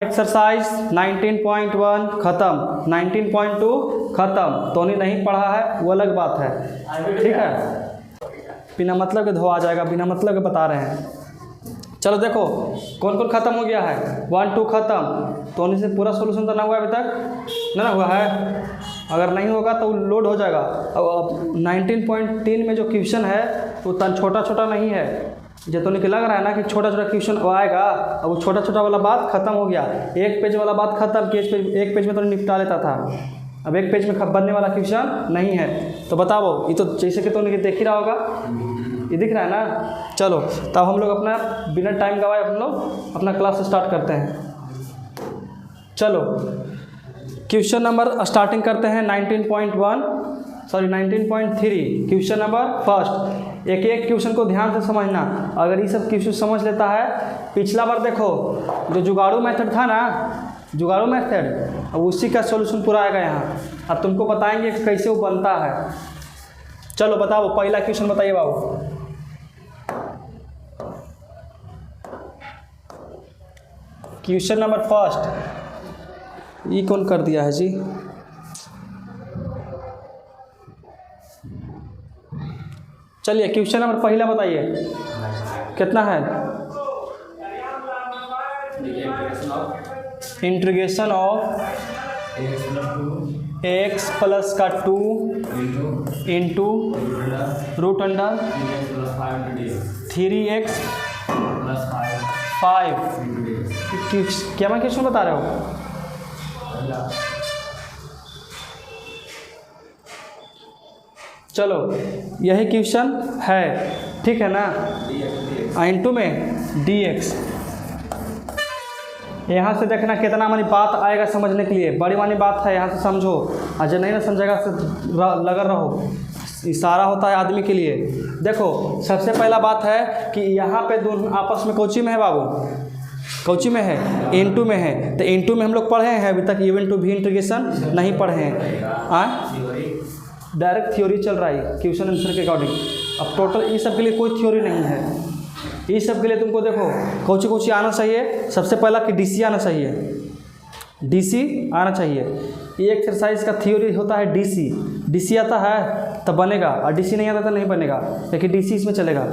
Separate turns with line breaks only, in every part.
Exercise 19.1 खत्म, 19.2 खत्म। Tony नहीं पढ़ा है वो अलग बात है, ठीक है। बिना मतलब के धो आ जाएगा, बिना मतलब के बता रहे हैं। चलो देखो कौन कौन खत्म हो गया है। 1 2 खत्म। टोनी से पूरा सोल्यूशन तो ना हुआ अभी तक, ना हुआ है। अगर नहीं होगा तो लोड हो जाएगा। अब 19.3 में जो क्वेश्चन है वो तन छोटा छोटा नहीं है। जो तो लग रहा है ना कि छोटा छोटा क्वेश्चन आएगा, अब वो छोटा छोटा वाला बात खत्म हो गया। एक पेज वाला बात खत्म कि एक पेज में तो निपटा लेता था, अब एक पेज में बनने वाला क्वेश्चन नहीं है। तो बताओ, ये तो जैसे कि तो देख ही रहा होगा, ये दिख रहा है ना। चलो तब हम लोग अपना बिना टाइम गवाए हम लोग अपना क्लास स्टार्ट करते हैं। चलो क्वेश्चन नंबर स्टार्टिंग करते हैं 19.3 क्वेश्चन नंबर फर्स्ट। एक एक क्वेश्चन को ध्यान से समझना। अगर ये सब क्वेश्चन समझ लेता है, पिछला बार देखो जो जुगाड़ू मेथड था ना, जुगाड़ू मेथड, अब उसी का सॉल्यूशन पूरा आएगा यहाँ। अब तुमको बताएंगे कि कैसे वो बनता है। चलो बताओ, पहला क्वेश्चन बताइए बाबू। क्वेश्चन नंबर फर्स्ट, ये कौन कर दिया है जी? चलिए क्वेश्चन नंबर पहला बताइए, कितना है? इंटीग्रेशन ऑफ x प्लस का 2 इंटू रूट अंडर 3x + 5। क्या मैं क्वेश्चन बता रहे हो? चलो यही क्वेश्चन है, ठीक है ना। इंटू में dx। यहाँ से देखना कितना मानी बात आएगा समझने के लिए, बड़ी मानी बात है, यहाँ से समझो। अजय नहीं ना समझेगा से लगा रहो, इशारा होता है आदमी के लिए। देखो सबसे पहला बात है कि यहाँ पे दोनों आपस में कोची में है बाबू, कोची में है, इनटू में है। तो इनटू में हम लोग पढ़े हैं अभी तक, इवन टू भी इंटीग्रेशन नहीं पढ़े हैं। डायरेक्ट थ्योरी चल रहा है क्वेश्चन आंसर के अकॉर्डिंग। अब टोटल ये सब के लिए कोई थ्योरी नहीं है। ये सब के लिए तुमको देखो कोची कोची आना चाहिए। सबसे पहला कि डीसी आना चाहिए, डीसी आना चाहिए। ये एक्सरसाइज का थ्योरी होता है डीसी। डीसी आता है तब बनेगा, और डीसी नहीं आता तो नहीं बनेगा, लेकिन डीसी इसमें चलेगा।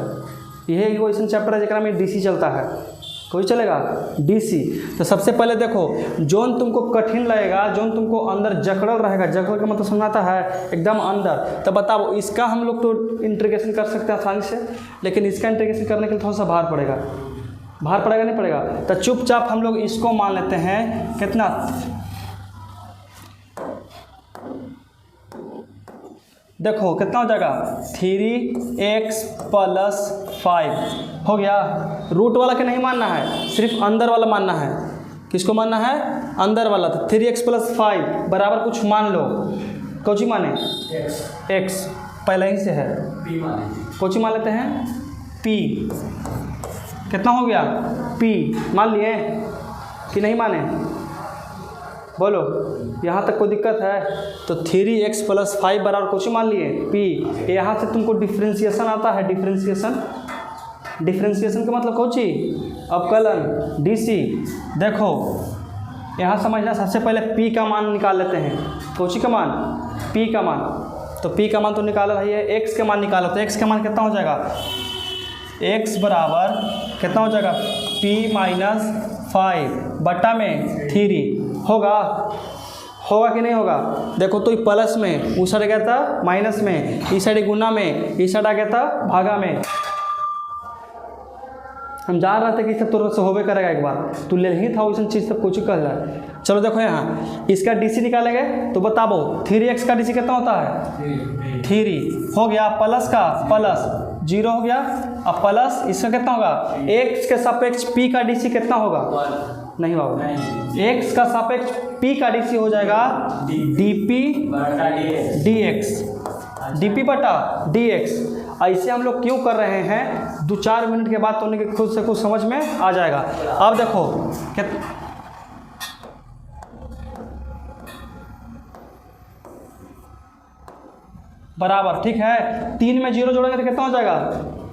यही क्वेश्चन चैप्टर है जिसका में डीसी चलता है, कोई चलेगा डीसी। तो सबसे पहले देखो, जोन तुमको कठिन लगेगा, जोन तुमको अंदर जकड़ल रहेगा, जकड़ल का मतलब समझाता है एकदम अंदर। तो बताओ, इसका हम लोग तो इंटीग्रेशन कर सकते हैं आसानी से, लेकिन इसका इंटीग्रेशन करने के लिए थोड़ा सा भार पड़ेगा। भार पड़ेगा नहीं पड़ेगा? तो चुपचाप हम लोग इसको मान लेते हैं, कितना? देखो कितना हो जाएगा, 3x + 5 हो गया। रूट वाला के नहीं मानना है, सिर्फ अंदर वाला मानना है। किसको मानना है? अंदर वाला। तो 3x + 5 बराबर कुछ मान लो। कौची माने? x पहले ही से है, कौची मान लेते हैं? p। कितना हो गया? p मान लिए कि नहीं माने? बोलो, यहाँ तक कोई दिक्कत है? तो 3x + 5 बराबर कुछ मान लिए p। यहाँ से तुमको डिफ्रेंशिएशन आता है, डिफ्रेंशिएशन। डिफ्रेंशिएशन का मतलब कौची? अवकलन, डीसी। देखो यहाँ समझना, सबसे पहले p का मान निकाल लेते हैं। कौची का मान? p का मान। तो p का मान तो निकाला है, x का मान निकाला। तो x का मान कितना हो जाएगा? x बराबर कितना हो जाएगा? p - 5 बटा में 3 होगा। होगा कि नहीं होगा? देखो तो ये प्लस में, उस साइड गया था माइनस में, इस साइड गुना में, इस साइड आ गया था भागा में। हम जान रहे थे कि सब तो से होबे करेगा एक बार, तो ले ही था वैसे चीज़ सब कुछ कह रहा है। चलो देखो यहाँ इसका डीसी निकालेंगे तो बताओ 3x का डीसी कितना होता है? 3 हो गया, प्लस का प्लस 0 हो गया। अब प्लस इसका कितना होगा? x के सापेक्ष p का डीसी कितना होगा? नहीं बाबू, x का सापेक्ष p का डीसी हो जाएगा dp dx, dp बटा dx। ऐसे हम लोग क्यों कर रहे हैं? 2-4 मिनट के बाद तो उन्हें खुद से कुछ समझ में आ जाएगा। अब देखो बराबर, ठीक है। 3 में 0 जोड़ेंगे तो कितना हो जाएगा?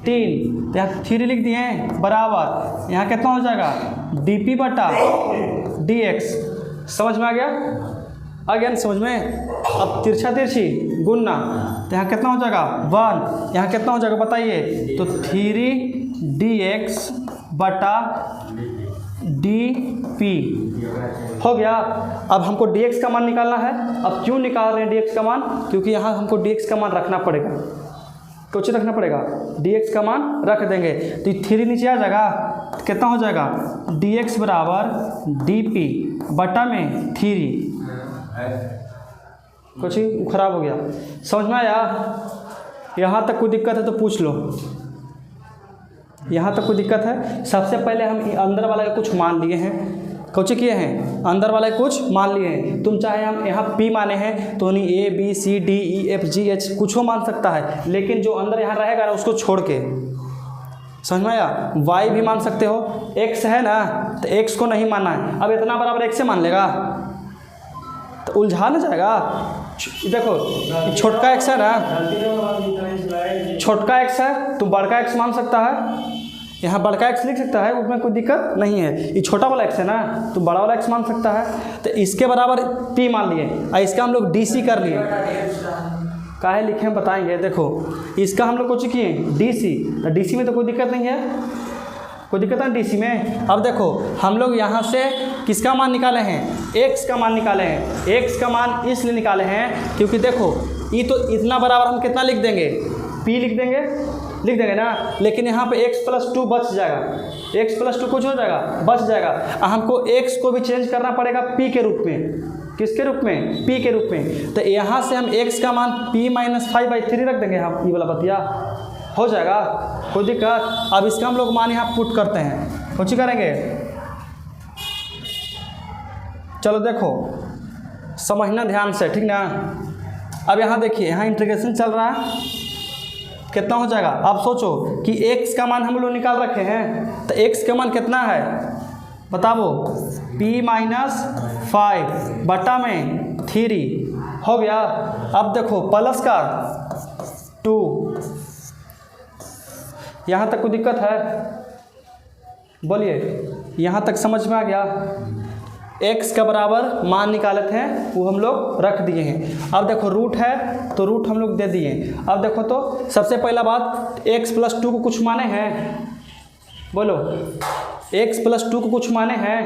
3। तो यहाँ 3 लिख दिए बराबर, यहाँ कितना हो जाएगा? dp बटा dx। समझ में आ गया? आ गया ना समझ में? अब तिरछा तिरछी गुणना, तो यहाँ कितना हो जाएगा 1, यहाँ कितना हो जाएगा बताइए? तो 3dx बटा dp हो गया। अब हमको dx का मान निकालना है। अब क्यों निकाल रहे हैं dx का मान? क्योंकि यहाँ हमको dx का मान रखना पड़ेगा। कुछ रखना पड़ेगा, dx का मान रख देंगे तो 3 नीचे आ जाएगा, कितना हो जाएगा? dx बराबर dp बटा में 3। कुछ ही खराब हो गया, समझ में आया? यहाँ तक कोई दिक्कत है तो पूछ लो। यहाँ तक कोई दिक्कत है? सबसे पहले हम अंदर वाला का कुछ मान लिए हैं। कुछ किए हैं? अंदर वाला कुछ मान लिए हैं। तुम चाहे हम यहाँ P माने हैं तो नहीं A B C D E F G H कुछ हो मान सकता है, लेकिन जो अंदर यहाँ रहेगा ना उसको छोड़ के, समझ में आया? Y भी मान सकते हो, X है ना तो X को नहीं मानना है। अब इतना बराबर X से मान लेगा तो उलझा ना जाएगा। देखो छोटका x है ना, छोटका x है तो बड़का x मान सकता है, यहाँ बड़का x लिख सकता है, उसमें कोई दिक्कत नहीं है। ये छोटा वाला x है ना तो बड़ा वाला x मान सकता है। तो इसके बराबर p मान लिए और इसका हम लोग dc कर लिए। काहे लिखे हम बताएंगे। देखो इसका हम लोग कुछ किए dc, तो dc में तो कोई दिक्कत नहीं है, कोई दिक्कत है डीसी में। अब देखो हम लोग यहाँ से किसका मान निकाले हैं? x का मान निकाले हैं। x का मान इसलिए निकाले हैं क्योंकि देखो ये तो इतना बराबर हम कितना लिख देंगे? p लिख देंगे ना, लेकिन यहाँ पे x+2 बच जाएगा, x+2 कुछ हो जाएगा, बच जाएगा। हमको x को भी चेंज करना पड़ेगा p के रूप में। किसके रूप में? p के रूप में। तो यहाँ से हम x का मान p-5/3 रख देंगे। हम ये वाला बतिया हो जाएगा, कोई दिक्कत? अब इसका हम लोग मान यहाँ पुट करते हैं, कुछ करेंगे। चलो देखो समझना ध्यान से, ठीक ना? अब यहाँ देखिए, यहाँ इंटीग्रेशन चल रहा है, कितना हो जाएगा? अब सोचो कि x का मान हम लोग निकाल रखे हैं, तो x का मान कितना है बताओ? p-5 बटा में 3 हो गया। अब देखो प्लस का 2, यहाँ तक कोई दिक्कत है? बोलिए, यहाँ तक समझ में आ गया? x का बराबर मान निकाले थे वो हम लोग रख दिए हैं। अब देखो रूट है तो रूट हम लोग दे दिए। अब देखो तो सबसे पहला बात, x+2 को कुछ माने हैं? बोलो, x+2 को कुछ माने हैं?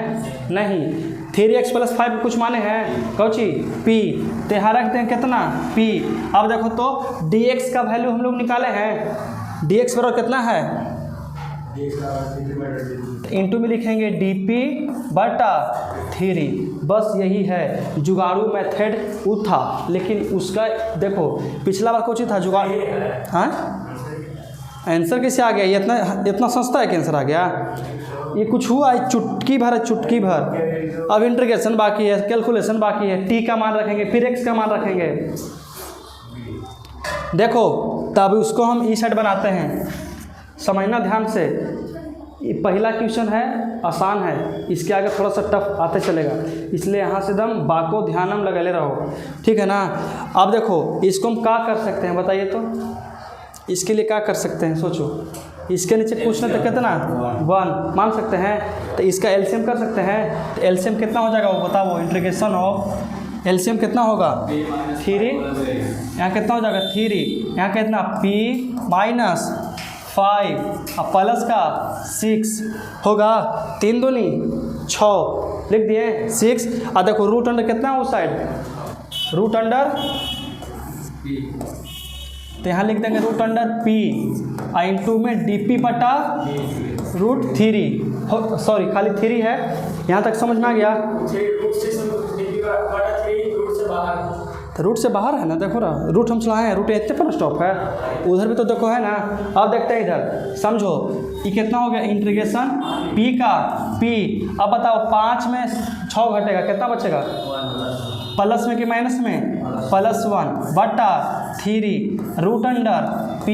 नहीं। 3x+5 को कुछ माने हैं? कौची? p। तो यहाँ रखते हैं कितना? p। अब देखो तो dx का वैल्यू हम लोग निकाले हैं। dx बराबर कितना है? इंटू में लिखेंगे dp बटा 3। बस यही है, जुगाड़ू मेथड वो था, लेकिन उसका देखो पिछला बार कुछ था जुगाड़ू। हाँ, आंसर कैसे आ गया? ये इतना सस्ता है कि आंसर आ गया? ये कुछ हुआ, चुटकी भर है, चुटकी भर। अब इंटीग्रेशन बाकी है, कैलकुलेशन बाकी है। t का मान रखेंगे, फिर x का मान रखेंगे। देखो तब उसको हम ई सेट बनाते हैं, समझना ध्यान से। ये पहला क्वेश्चन है, आसान है, इसके आगे थोड़ा सा टफ आते चलेगा, इसलिए यहाँ से एकदम बाको ध्यानम लगले रहो, ठीक है ना? अब देखो इसको हम क्या कर सकते हैं बताइए तो? इसके लिए क्या कर सकते हैं सोचो। इसके नीचे पूछना तो कितना? 1 मान सकते हैं, तो इसका एलसीएम कर सकते हैं। तो एलसीएम कितना हो जाएगा वो बताओ? इंटीग्रेशन ऑफ एलसीएम कितना होगा? 3। यहाँ कितना हो जाएगा? 3। यहाँ कितना? p-5 और प्लस का 6 होगा। 3 दूनी 6 लिख दिए 6। और देखो रूट अंडर कितना है उस साइड? रूट अंडर तो यहाँ लिख देंगे रूट अंडर p और इंटू में dp बटा √3। सॉरी खाली 3 है। यहाँ तक समझ में आ गया? तो रूट से बाहर है ना, देखो ना रूट हम चलाए हैं, रूट इतने पर स्टॉप है, उधर भी तो देखो है ना। अब देखते हैं इधर, समझो ये कितना हो गया? इंटीग्रेशन p का p। अब बताओ 5 में 6 घटेगा, कितना बचेगा? प्लस में कि माइनस में? +1 बटा 3 रूट अंडर p,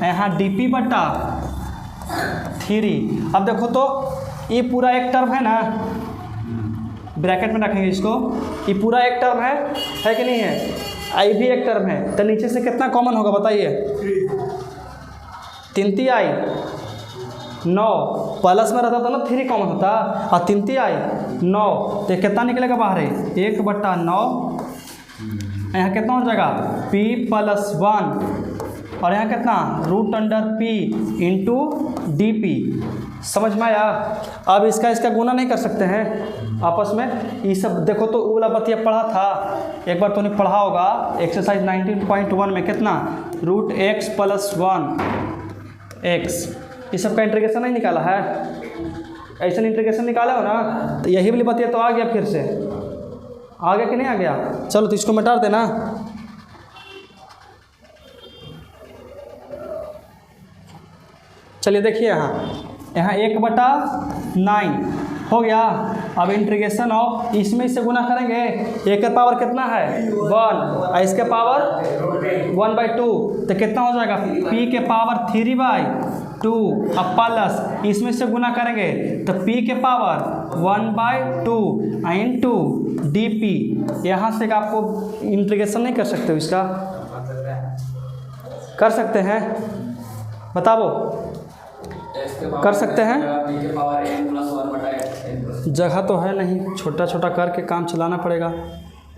यहाँ dp बटा 3। अब देखो तो ये पूरा एक टर्म है ना, ब्रैकेट में रखेंगे इसको, ये पूरा एक टर्म है कि नहीं है? आई भी एक टर्म है, तो नीचे से कितना कॉमन होगा बताइए? 3 आई 9 प्लस में रहता था ना 3 कॉमन होता और 3 3 आई 9 तो कितना निकलेगा बाहर 1/9। यहाँ कितना हो जाएगा p + 1 और यहाँ कितना √p × dp। समझ में आया। अब इसका गुना नहीं कर सकते हैं आपस में। ये सब देखो तो वो वाला बतिया पढ़ा था एक बार तो नहीं पढ़ा होगा एक्सरसाइज 19.1 में कितना √x + 1x। ये सब का इंटीग्रेशन नहीं निकाला है। ऐसा इंटीग्रेशन निकाला हो ना तो यही वाली बतिया तो आ गया। फिर से आ गया कि नहीं आ गया। चलो तो इसको मिटा देना। चलिए देखिए यहाँ 1/9 हो गया। अब इंटीग्रेशन ऑफ इसमें इससे गुना करेंगे। एक का पावर कितना है 1 और इसके पावर 1/2 तो कितना हो जाएगा p के पावर 3/2 अब प्लस इसमें से गुना करेंगे तो p के पावर 1/2 इंटू dp। यहाँ से आपको इंटीग्रेशन नहीं कर सकते हो इसका कर सकते हैं बताओ कर सकते हैं। जगह तो है नहीं छोटा छोटा करके काम चलाना पड़ेगा।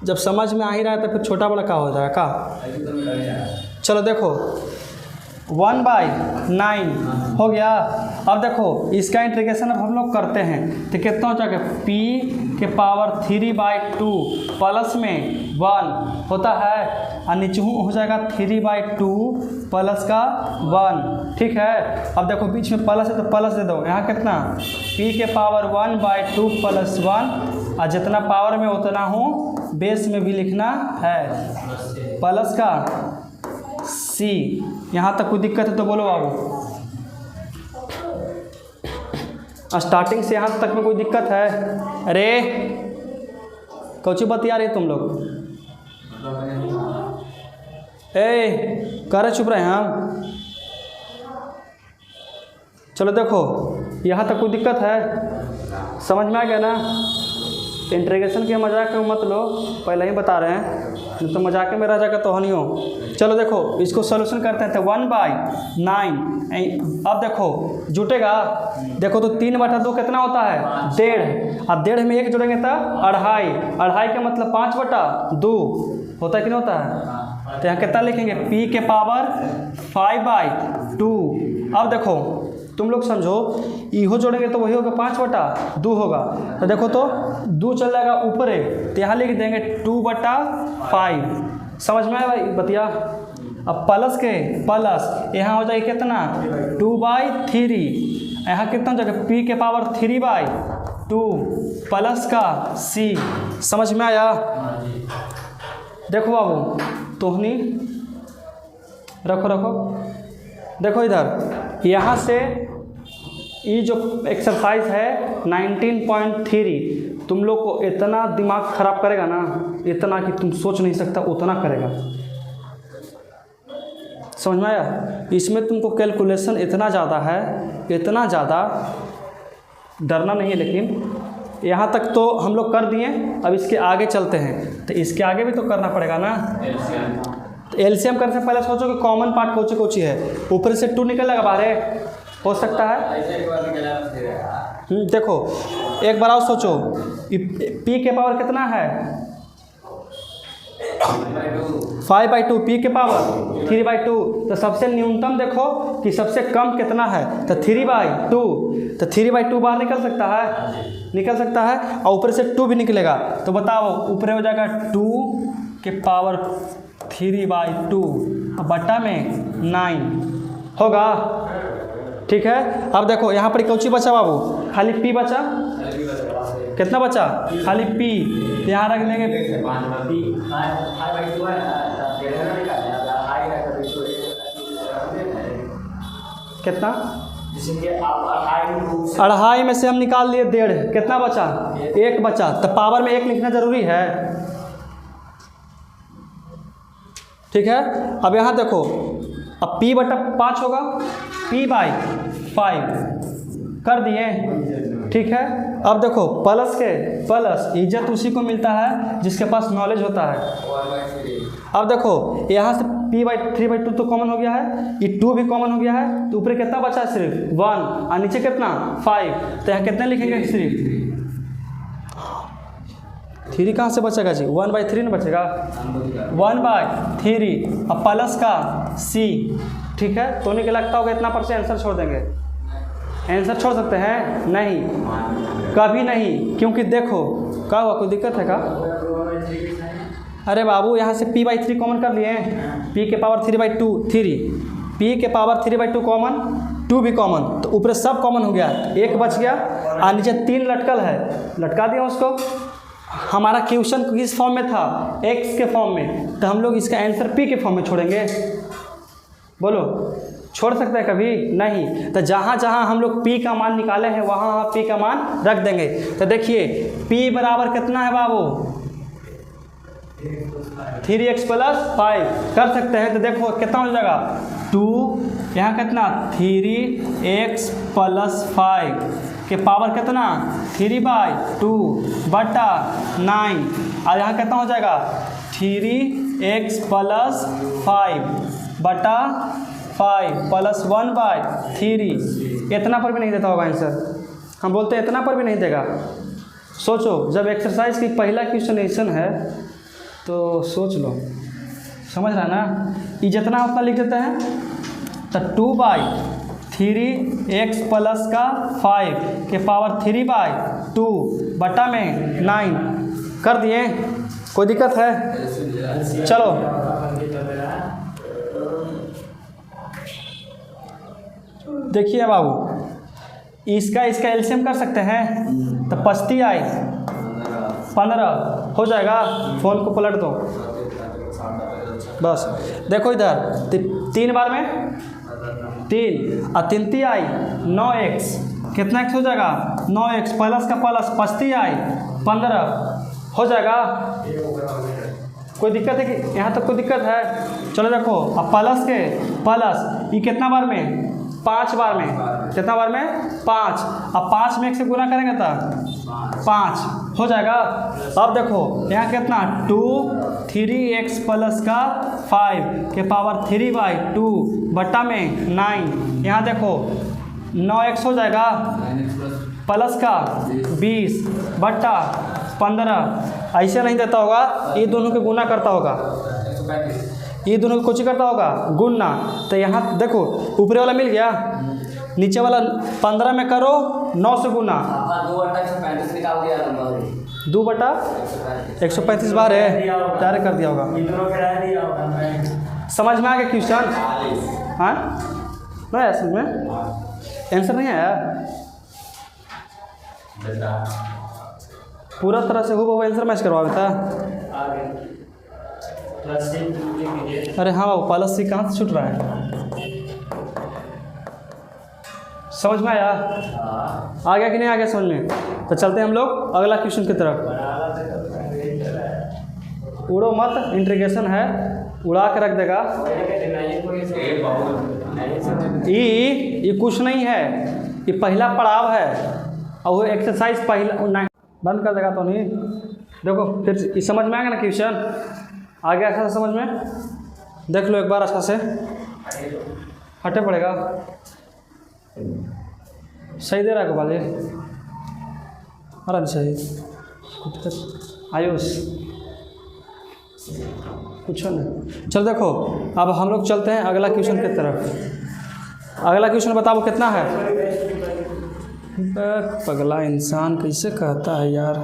जब समझ में आ ही रहा है तो फिर छोटा बड़ा का हो जाएगा का। चलो देखो 1/9 हो गया। अब देखो इसका इंटीग्रेशन अब हम लोग करते हैं तो कितना हो जाएगा p के पावर 3/2 प्लस में 1 होता है और नीचे हो जाएगा 3/2 प्लस का 1। ठीक है। अब देखो बीच में प्लस है तो प्लस दे दो। यहाँ कितना p के पावर 1/2 प्लस 1 और जितना पावर में उतना हूँ बेस में भी लिखना है प्लस का c। यहाँ तक कोई दिक्कत है तो बोलो बाबू। स्टार्टिंग से यहाँ तक में कोई दिक्कत है। अरे कौची बतिया रहे तुम लोग करे चुप रहे हम। चलो देखो यहाँ तक कोई दिक्कत है समझ में आ गया ना। इंटीग्रेशन के मजाक में मत लो पहले ही बता रहे हैं तो मजाक में रह जाएगा तो नहीं हो। चलो देखो इसको सॉल्यूशन करते हैं तो 1/9 अब देखो जुटेगा। देखो तो 3/2 कितना होता है 1.5 अब 1.5 में 1 जोड़ेंगे तो 2.5 का मतलब 5/2 होता है कि नहीं होता है। तो यहाँ कितना लिखेंगे p के पावर 5/2। अब देखो तुम लोग समझो इहो जोड़ेंगे तो वही होगा 5/2 होगा। तो देखो तो 2 चल जाएगा ऊपर है तो यहाँ लिख देंगे 2/5। समझ में आया भाई बतिया। अब प्लस के प्लस यहाँ हो जाएगा कितना 2/3। यहाँ कितना जगह p के पावर 3/2 प्लस का c। समझ में आया। देखो बाबू तोहनी रखो देखो इधर यहाँ से ये जो एक्सरसाइज है 19.3 तुम लोग को इतना दिमाग खराब करेगा ना इतना कि तुम सोच नहीं सकता उतना करेगा। समझ में आया। इसमें तुमको कैलकुलेशन इतना ज़्यादा है इतना ज़्यादा डरना नहीं है। लेकिन यहाँ तक तो हम लोग कर दिए अब इसके आगे चलते हैं तो इसके आगे भी तो करना पड़ेगा ना। तो एलसीएम करने से पहले सोचो कि कॉमन पार्ट कौची है। ऊपर से 2 निकलेगा बाहर हो सकता है। देखो एक बार और सोचो p के पावर कितना है 5/2 p के पावर 3/2 तो सबसे न्यूनतम देखो कि सबसे कम कितना है तो 3/2 तो 3/2 बाहर निकल सकता है और ऊपर से 2 भी निकलेगा। तो बताओ ऊपर हो जाएगा 2 के पावर 3/2 बटा में 9 होगा। ठीक है। अब देखो यहाँ पर कौची बचा बाबू खाली p बचा। कितना बचा खाली p यहाँ रख देंगे कितना 2.5 में से हम निकाल लिए 1.5 कितना बचा 1 बचा। तो पावर में 1 लिखना जरूरी है। ठीक है। अब यहाँ देखो अब p/5 होगा p/5 कर दिए। ठीक है। अब देखो प्लस के प्लस इज्जत उसी को मिलता है जिसके पास नॉलेज होता है। अब देखो यहाँ से 3/2 तो कॉमन हो गया है, ये 2 भी कॉमन हो गया है, तो ऊपर कितना बचा है सिर्फ 1 और नीचे कितना 5, तो यहाँ कितने लिखेंगे सिर्फ 3 कहाँ से बचेगा जी, 1/3 ना बचेगा, 1/3 अब प्लस का c, ठीक है। तो नहीं लगता होगा इतना % आंसर छोड़ देंगे, आंसर छोड़ सकते हैं नहीं, कभी नहीं, क्योंकि देखो क्या हुआ, कोई दिक्कत है क्या? अरे बाबू यहाँ से p/3 कॉमन कर लिए, p के पावर 3/2 3, p के पावर 3/2 कॉमन, 2 भी कॉमन, तो ऊपर सब कॉमन हो गया, 1 बच गया और नीचे 3 लटकल है, लटका दिया उसको। हमारा क्वेश्चन किस फॉर्म में था, x के फॉर्म में, तो हम लोग इसका आंसर p के फॉर्म में छोड़ेंगे, बोलो छोड़ सकते हैं कभी नहीं। तो जहाँ जहाँ हम लोग p का मान निकाले हैं वहाँ p का मान रख देंगे। तो देखिए p बराबर कितना है बाबू, 3x + 5 कर सकते हैं, तो देखो कितना हो जाएगा 2, यहाँ कितना 3x + 5 के पावर कितना 3/2 बटा 9, और यहाँ कितना हो जाएगा 3x + 5 बटा 5 + 1/3। इतना पर भी नहीं देता होगा आंसर, हम बोलते हैं इतना पर भी नहीं देगा। सोचो जब एक्सरसाइज की पहला क्वेश्चन है तो सोच लो, समझ रहा ना, ये जितना उतना लिख देते हैं, तो 2/3x + 5 के पावर 3/2 बटा में 9 कर दिए, कोई दिक्कत है? चलो देखिए बाबू, इसका एलसीएम कर सकते हैं, तो 5 15 हो जाएगा, फ़ोन को पलट दो बस। देखो इधर 3 बार में 3 और 3 आई 9x, कितना x हो जाएगा 9x प्लस का प्लस 5 आई 15 हो जाएगा। कोई दिक्कत है कि यहाँ तक कोई दिक्कत है? चलो देखो, अब प्लस के प्लस ये कितना बार में 5 बार में, कितना बार में 5, अब 5 में 1 से गुना करेंगे तो 5 हो जाएगा। अब देखो यहाँ कितना 2 3x प्लस का 5 के पावर 3/2 बटा में 9, यहाँ देखो 9x हो जाएगा प्लस का 20 बटा 15, ऐसे नहीं देता होगा, ये दोनों के गुना करता होगा, ये दोनों को कुछ करता होगा गुणना। तो यहाँ देखो ऊपरे वाला मिल गया, नीचे वाला 15 में करो 9 से गुना, 2/135 बार है, तैयार कर दिया होगा। समझ में आ गया क्वेश्चन? हाँ नहीं आया समझ में, आंसर नहीं आया पूरा तरह से, हो आंसर मैच करवा देता। अरे हाँ बाबू, प्लस सी कहाँ से छूट रहा है, समझ में आया? आ गया कि नहीं आ गया समझ में? तो चलते हैं हम लोग अगला क्वेश्चन की तरफ। उड़ो मत, इंटीग्रेशन है, उड़ा के रख देगा। ये कुछ नहीं है, ये पहला पड़ाव है, और वो एक्सरसाइज पहला बंद कर देगा तो नहीं। देखो फिर ये समझ में आ गया ना क्वेश्चन? आ गया अच्छा से समझ में? देख लो एक बार अच्छा से, हटे पड़ेगा, सही दे रहा है बाजे, अरे सही आयुष कुछ नहीं। चल देखो अब हम लोग चलते हैं अगला क्वेश्चन की तरफ। अगला क्वेश्चन बताओ कितना है? पगला इंसान कैसे कहता है यार।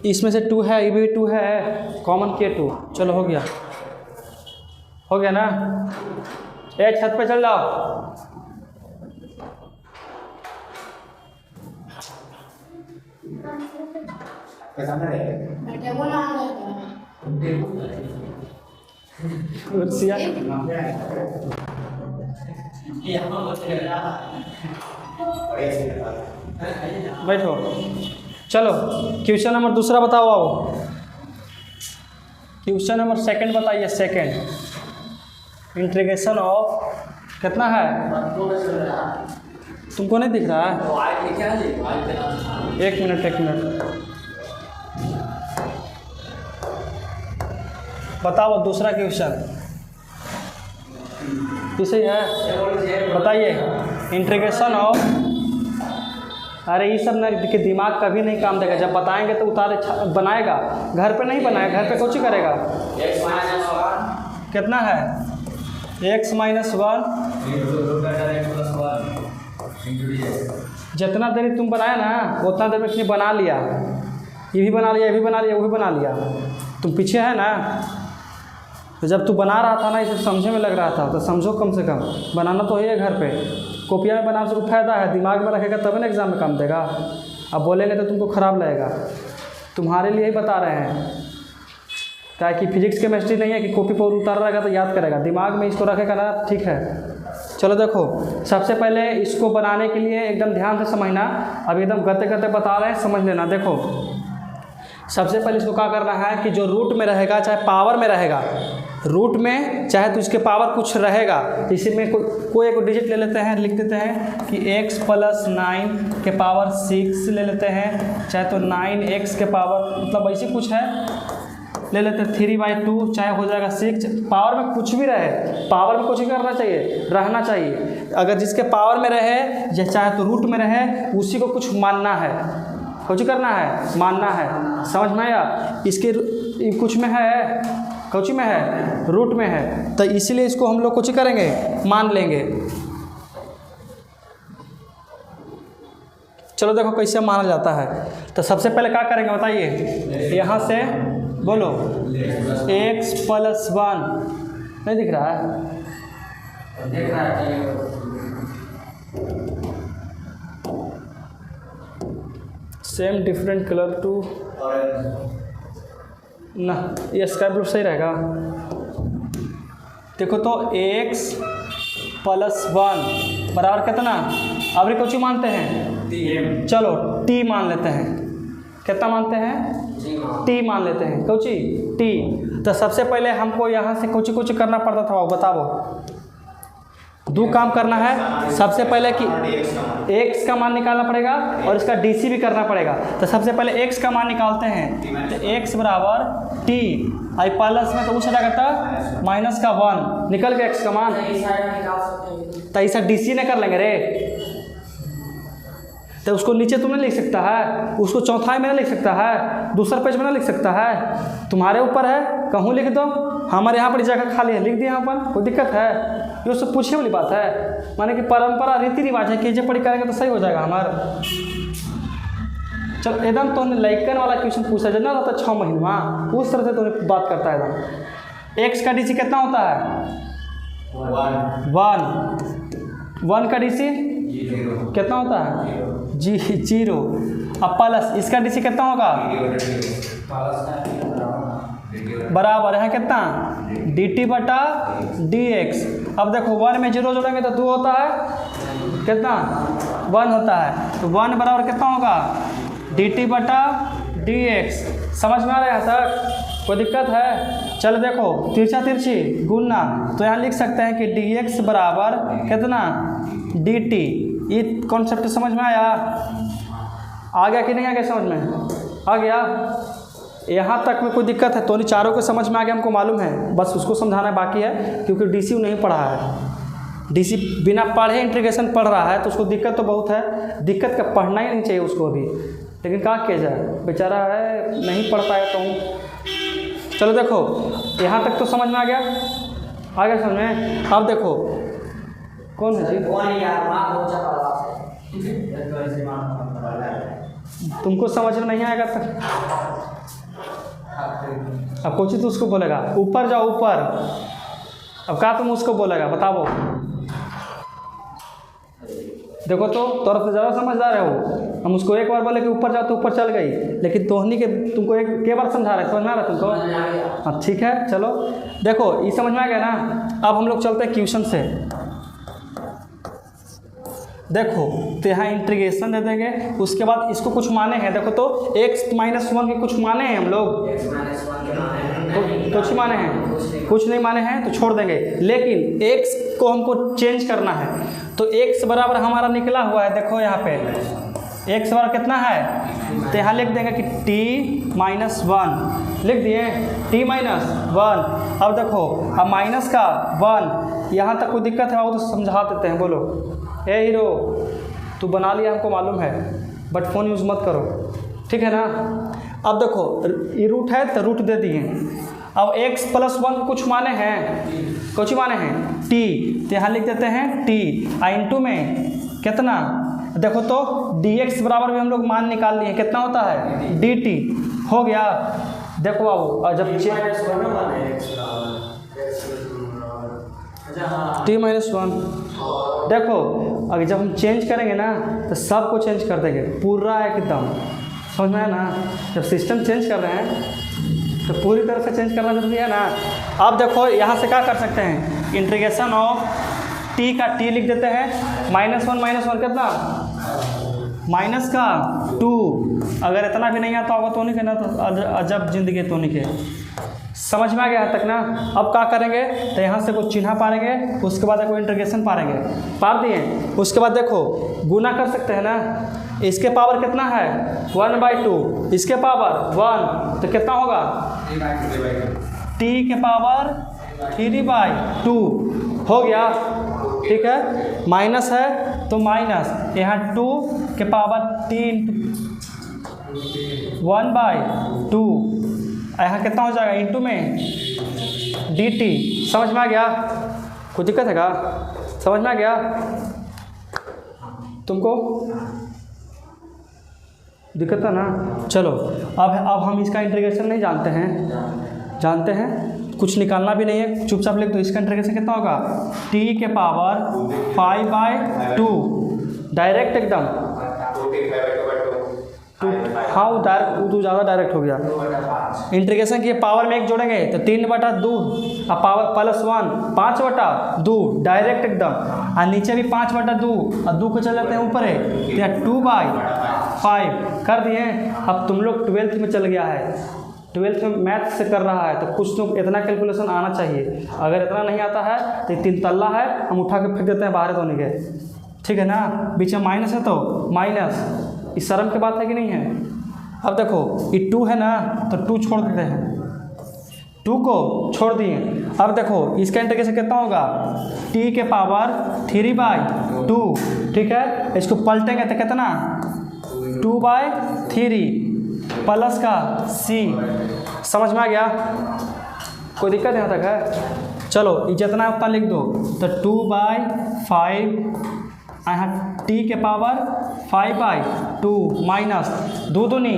इसमें से 2 है, ये भी 2 है, कॉमन के 2। चलो हो गया ना? ए छत पे चल जाओ। बैठो। चलो क्वेश्चन नंबर दूसरा बताओ। आओ क्वेश्चन नंबर सेकंड बताइए। सेकंड इंटीग्रेशन ऑफ कितना है तुमको नहीं दिख रहा है?
तो आय लिखा है जी, आय के नाम।
एक मिनट बताओ दूसरा क्वेश्चन किसे है बताइए। इंटीग्रेशन ऑफ, अरे ये सब ना कि दिमाग कभी नहीं काम देगा, जब बताएंगे तो उतारे बनाएगा, घर पे नहीं बनाएगा, घर पे कुछ ही करेगा।
x माइनस 1
कितना है? x माइनस 1 जितना देर तुम बनाया ना उतना देर में इसने बना लिया, ये भी बना लिया, ये भी बना लिया, वो भी बना लिया। तुम पीछे है ना, तो जब तू बना रहा था ना इसे समझे में लग रहा था, तो समझो कम से कम, बनाना तो है घर पे। कॉपिया में बनाने से कुछ फायदा है, दिमाग में रखेगा तभी ना एग्ज़ाम में काम देगा। अब बोलेंगे तो तुमको ख़राब लगेगा, तुम्हारे लिए ही बता रहे हैं। क्या कि फिजिक्स केमिस्ट्री नहीं है कि कॉपी पर उतार रहेगा तो याद करेगा, दिमाग में इसको रखेगा ना, ठीक है। चलो देखो, सबसे पहले इसको बनाने के लिए एकदम ध्यान से समझना, अब एकदम गते गते बता रहे हैं, समझ लेना। देखो सबसे पहले इसको क्या करना है कि जो रूट में रहेगा चाहे पावर में रहेगा, रूट में चाहे तो इसके पावर कुछ रहेगा, इसी में कोई एक डिजिट ले लेते हैं, लिख देते हैं कि x + 9 के पावर 6 ले लेते हैं, चाहे तो 9x के पावर मतलब ऐसे कुछ है ले लेते हैं 3/2, चाहे हो जाएगा 6। पावर में कुछ भी रहे, पावर में कुछ ही करना चाहिए, रहना चाहिए। अगर जिसके पावर में रहे या चाहे तो रूट में रहे, उसी को कुछ मानना है, कुछ करना है, मानना है। समझ में आया? इसके कुछ में है, कुछ में है, रूट में है, तो इसीलिए इसको हम लोग कुछ करेंगे, मान लेंगे। चलो देखो कैसे माना जाता है। तो सबसे पहले क्या करेंगे बताइए, यहाँ से बोलो x + 1 नहीं दिख रहा है?
देख रहा है
सेम डिफरेंट कलर टू ना, ये स्काई ब्लू सही रहेगा। देखो तो x + 1 बराबर कितना, अब ये कुछ मानते हैं, चलो t मान लेते हैं। कितना मानते हैं? t मान लेते हैं, कुछ t। तो सबसे पहले हमको यहाँ से कुछ करना पड़ता था, वो बताओ। दो काम करना है, सबसे पहले कि x का मान निकालना पड़ेगा और इसका DC भी करना पड़ेगा। तो सबसे पहले x का मान निकालते हैं, तो x बराबर t, आई प्लस में तो उस जाएगा था -1 निकल गया x का मान। तो ऐसा DC ने कर लेंगे रे, तो उसको नीचे तुम नहीं लिख सकता है, उसको चौथाई में नहीं लिख सकता है, दूसरा पेज में नहीं लिख सकता है, तुम्हारे ऊपर है, कहूँ लिख दो। हमारे यहाँ पर जगह खाली है, लिख दिया यहाँ पर, कोई दिक्कत है? ये सब पूछने वाली बात है, माने कि परंपरा रीति रिवाज है कि जे पढ़ी करेंगे तो सही हो जाएगा हमारा। चलो एकदम तो लाइकन वाला क्वेश्चन पूछा जाए ना, तो 6 महीना उस तरह से तो बात करता है एकदम। x का DC कितना होता है? 1 का DC कितना होता है? 0। अब प्लस इसका DC कितना होगा? बराबर है कितना? dt/dx। अब देखो 1 में 0 जोड़ेंगे तो 2 होता है, कितना? 1 होता है, तो 1 बराबर कितना होगा? dt/dx। समझ में आ रहा है सर? कोई दिक्कत है? चलो देखो तिरछा तिरछी गुणना, तो यहाँ लिख सकते हैं कि dx बराबर कितना? dt। ये कॉन्सेप्ट समझ में आया? आ गया कि नहीं आ गया? समझ में आ गया? यहाँ तक में कोई दिक्कत है तो नहीं? चारों को समझ में आ गया, हमको मालूम है, बस उसको समझाना बाकी है, क्योंकि DC नहीं पढ़ा है। DC बिना पढ़े इंटीग्रेशन पढ़ रहा है तो उसको दिक्कत तो बहुत है, दिक्कत का पढ़ना ही नहीं चाहिए उसको अभी, लेकिन क्या किया जाए, बेचारा है नहीं पढ़ पाया तो हूँ। चलो देखो यहाँ तक तो समझ में आ गया, आ गया समझ में? अब देखो कौन है जी? तुमको समझ में नहीं आएगा तक अब कुछ तो उसको बोलेगा ऊपर जाओ ऊपर, अब क्या तुम उसको बोलेगा बताओ। देखो तो तरफ से ज़्यादा समझदार है वो, हम उसको एक बार बोले कि ऊपर जाओ तो ऊपर चल गई, लेकिन तोहनी के तुमको के बार समझा रहे, समझ में आ रहा है तुमको? हाँ ठीक है, चलो देखो ये समझ में आ गया ना। अब हम लोग चलते हैं क्वेश्चन से। देखो तो यहाँ इंटीग्रेशन दे देंगे, उसके बाद इसको कुछ माने हैं। देखो तो x - 1 के कुछ माने हैं हम लोग, कुछ माने हैं। कुछ नहीं माने हैं तो छोड़ देंगे, लेकिन x को हमको चेंज करना है। तो x बराबर हमारा निकला हुआ है, देखो यहाँ पे x बराबर कितना है, तो यहाँ लिख देंगे कि t-1 लिख दिए, t-1। अब देखो, अब माइनस का 1, यहाँ तक कोई दिक्कत है वो तो समझा देते हैं। बोलो ए हीरो, तू बना लिया हमको मालूम है, बट फ़ोन यूज़ मत करो, ठीक है ना। अब देखो ये रूट है तो रूट दे दिए। अब x + 1 कुछ माने हैं, कुछ माने हैं t, तो यहाँ लिख देते हैं t इंटू में कितना, देखो तो dx बराबर भी हम लोग मान निकाल लिए, कितना होता है dt, हो गया। देखो बाबू, और जब t-1, देखो अगर जब हम चेंज करेंगे ना तो सबको चेंज कर देंगे पूरा एकदम, समझ में आया ना। जब सिस्टम चेंज कर रहे हैं तो पूरी तरह से चेंज करना जरूरी है ना। अब देखो यहाँ से क्या कर सकते हैं, इंटीग्रेशन ऑफ t का t लिख देते हैं, -1 कितना, माइनस का 2। अगर इतना भी नहीं आता होगा तो नहीं कहना, तो अजब जिंदगी तो नहीं के। समझ में आ गया यहाँ तक ना। अब क्या करेंगे, तो यहाँ से कुछ चिन्ह पारेंगे, उसके बाद देखो इंटीग्रेशन पारेंगे, पार दिए। उसके बाद देखो गुना कर सकते हैं ना, इसके पावर कितना है 1/2, इसके पावर 1, तो कितना होगा t के पावर 3/2 हो गया, ठीक है। माइनस है तो माइनस, यहाँ 2 के पावर 3 1/2, यहाँ कितना हो जाएगा इंटू में dt। समझ में आ गया, कुछ दिक्कत है क्या, समझ में आ गया तुमको, दिक्कत है ना। चलो अब हम इसका इंटीग्रेशन नहीं जानते हैं, जानते हैं कुछ निकालना भी नहीं है, चुपचाप लिख दो। इसका इंटीग्रेशन कितना होगा, t के पावर 5/2, डायरेक्ट एकदम। हाँ वो डायरेक्ट, तो ज़्यादा डायरेक्ट हो गया। इंटीग्रेशन की पावर में 1 जोड़ेंगे तो 3/2, और पावर +1 5/2, डायरेक्ट एकदम। और नीचे भी 5/2, और 2 को चल जाते हैं ऊपर है, तो 2/5 कर दिए। अब तुम लोग 12th में चल गया है, 12th में मैथ से कर रहा है, तो कुछ तो इतना कैलकुलेशन आना चाहिए। अगर इतना नहीं आता है तो 3 तल्ला है, हम उठा के फेंक देते हैं बाहर धोने के, ठीक है ना। बीच में माइनस है तो माइनस, इस शर्म की बात है कि नहीं है। अब देखो ये 2 है ना, तो 2 छोड़ देते हैं, 2 को छोड़ दिए। अब देखो इसका इंटीग्रेशन कितना होगा, t के पावर 3/2, ठीक है। इसको पलटेंगे तो कितना 2/3 प्लस का c। समझ में आ गया, कोई दिक्कत यहाँ तक है। चलो ये जितना उतना लिख दो, तो 2/5, यहाँ t के पावर 5/2 माइनस 2 दूनी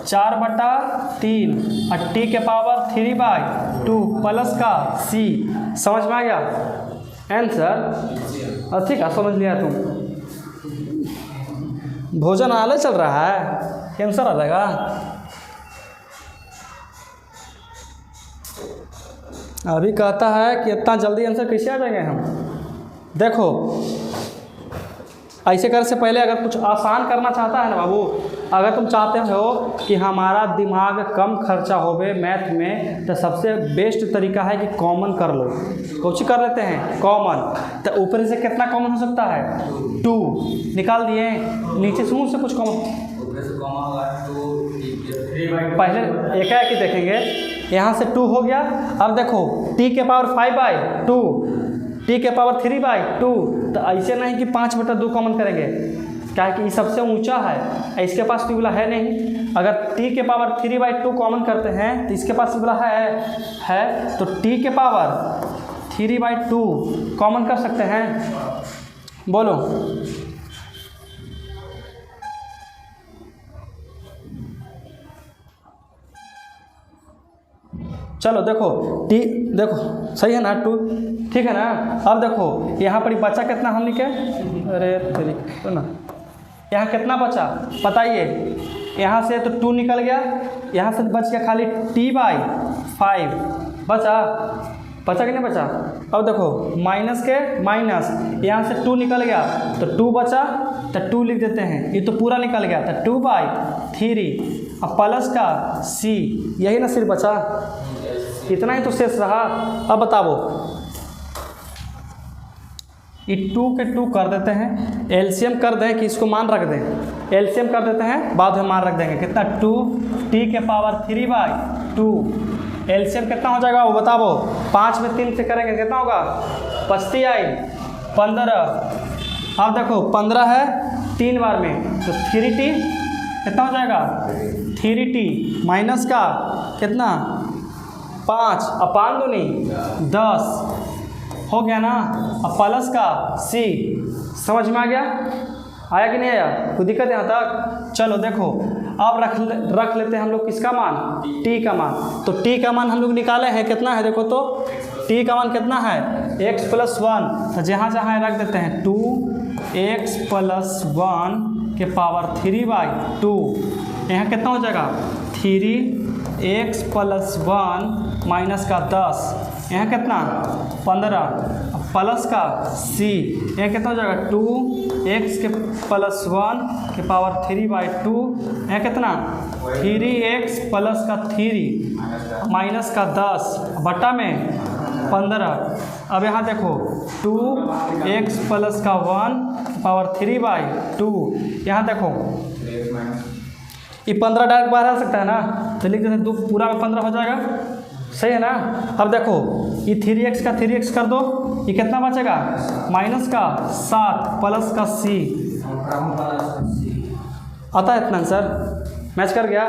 4/3, और t के पावर 3/2 प्लस का c। समझ में आ गया आंसर, ठीक है समझ लिया तुम। भोजन आलय चल रहा है, आंसर आ जाएगा। अभी कहता है कि इतना जल्दी आंसर कैसे आ जाएंगे हम। देखो ऐसे करने से पहले अगर कुछ आसान करना चाहता है ना बाबू, अगर तुम चाहते हो कि हमारा दिमाग कम खर्चा होवे मैथ में, तो सबसे बेस्ट तरीका है कि कॉमन कर लो। कुछ कर लेते हैं कॉमन, तो ऊपर से कितना कॉमन हो सकता है 2 निकाल दिए, नीचे से मुँह से कुछ कॉमन, पहले एक ही देखेंगे। यहाँ से 2 हो गया। अब देखो t के पावर 5/2, t के पावर 3/2, तो ऐसे नहीं कि 5/2 कॉमन करेंगे, क्या कि ये सबसे ऊंचा है, इसके पास तो वाला है नहीं। अगर t के पावर 3/2 कॉमन करते हैं तो इसके पास वाला है, तो t के पावर 3/2 कॉमन कर सकते हैं, बोलो। चलो देखो t, देखो सही है ना 2, ठीक है ना। अब देखो यहाँ पर बचा कितना हमने के, अरे तो ना यहाँ कितना बचा बताइए। यहाँ से तो 2 निकल गया, यहाँ से बच गया खाली t/5 बचा कि नहीं बचा। अब देखो माइनस के माइनस, यहाँ से 2 निकल गया तो 2 बचा, तो 2 लिख देते हैं, ये तो पूरा निकल गया तो 2/3, अब प्लस का c, यही ना सिर्फ बचा। इतना ही तो शेष रहा। अब बताओ, ये 2 के 2 कर देते हैं, एलसीएम कर दें कि इसको मान रख दें? एलसीएम कर देते हैं, बाद में मान रख देंगे। कितना? 2t⁻³ एलसीएम कितना हो जाएगा वो बताओ? 5 में 3 से करेंगे कितना होगा? 25 आई 15। अब देखो 15 है 3 बार में, तो 3t कितना हो जाएगा? 3t माइनस का कितना? 5 अपान 2 10 हो गया ना। अब प्लस का c, समझ में आ गया? आया कि नहीं आया? कोई दिक्कत है यहाँ तक? चलो देखो, अब रख लेते हैं हम लोग किसका मान? t का मान। तो t का मान हम लोग निकाले हैं, कितना है देखो तो? t का मान कितना है? x + 1। तो जहाँ जहाँ रख देते हैं 2x + 1 के पावर 3/2। यहाँ कितना हो जाएगा? 3x + 1 माइनस का 10, यहाँ कितना? 15 प्लस का c, यहाँ कितना हो जाएगा? 2x के + 1 के पावर 3/2, यहाँ कितना? 3x प्लस का 3 माइनस का 10 बटा में 15। अब यहाँ देखो 2x + का 1 पावर 3/2, यहाँ देखो ये 15 डायरेक्ट बाहर आ सकता है ना, तो लिख देते हैं 2 पूरा में 15 हो जाएगा, सही है ना। अब देखो ये 3x का 3x कर दो, ये कितना बचेगा? माइनस का 7 प्लस का c। आता है इतना आंसर? मैच कर गया?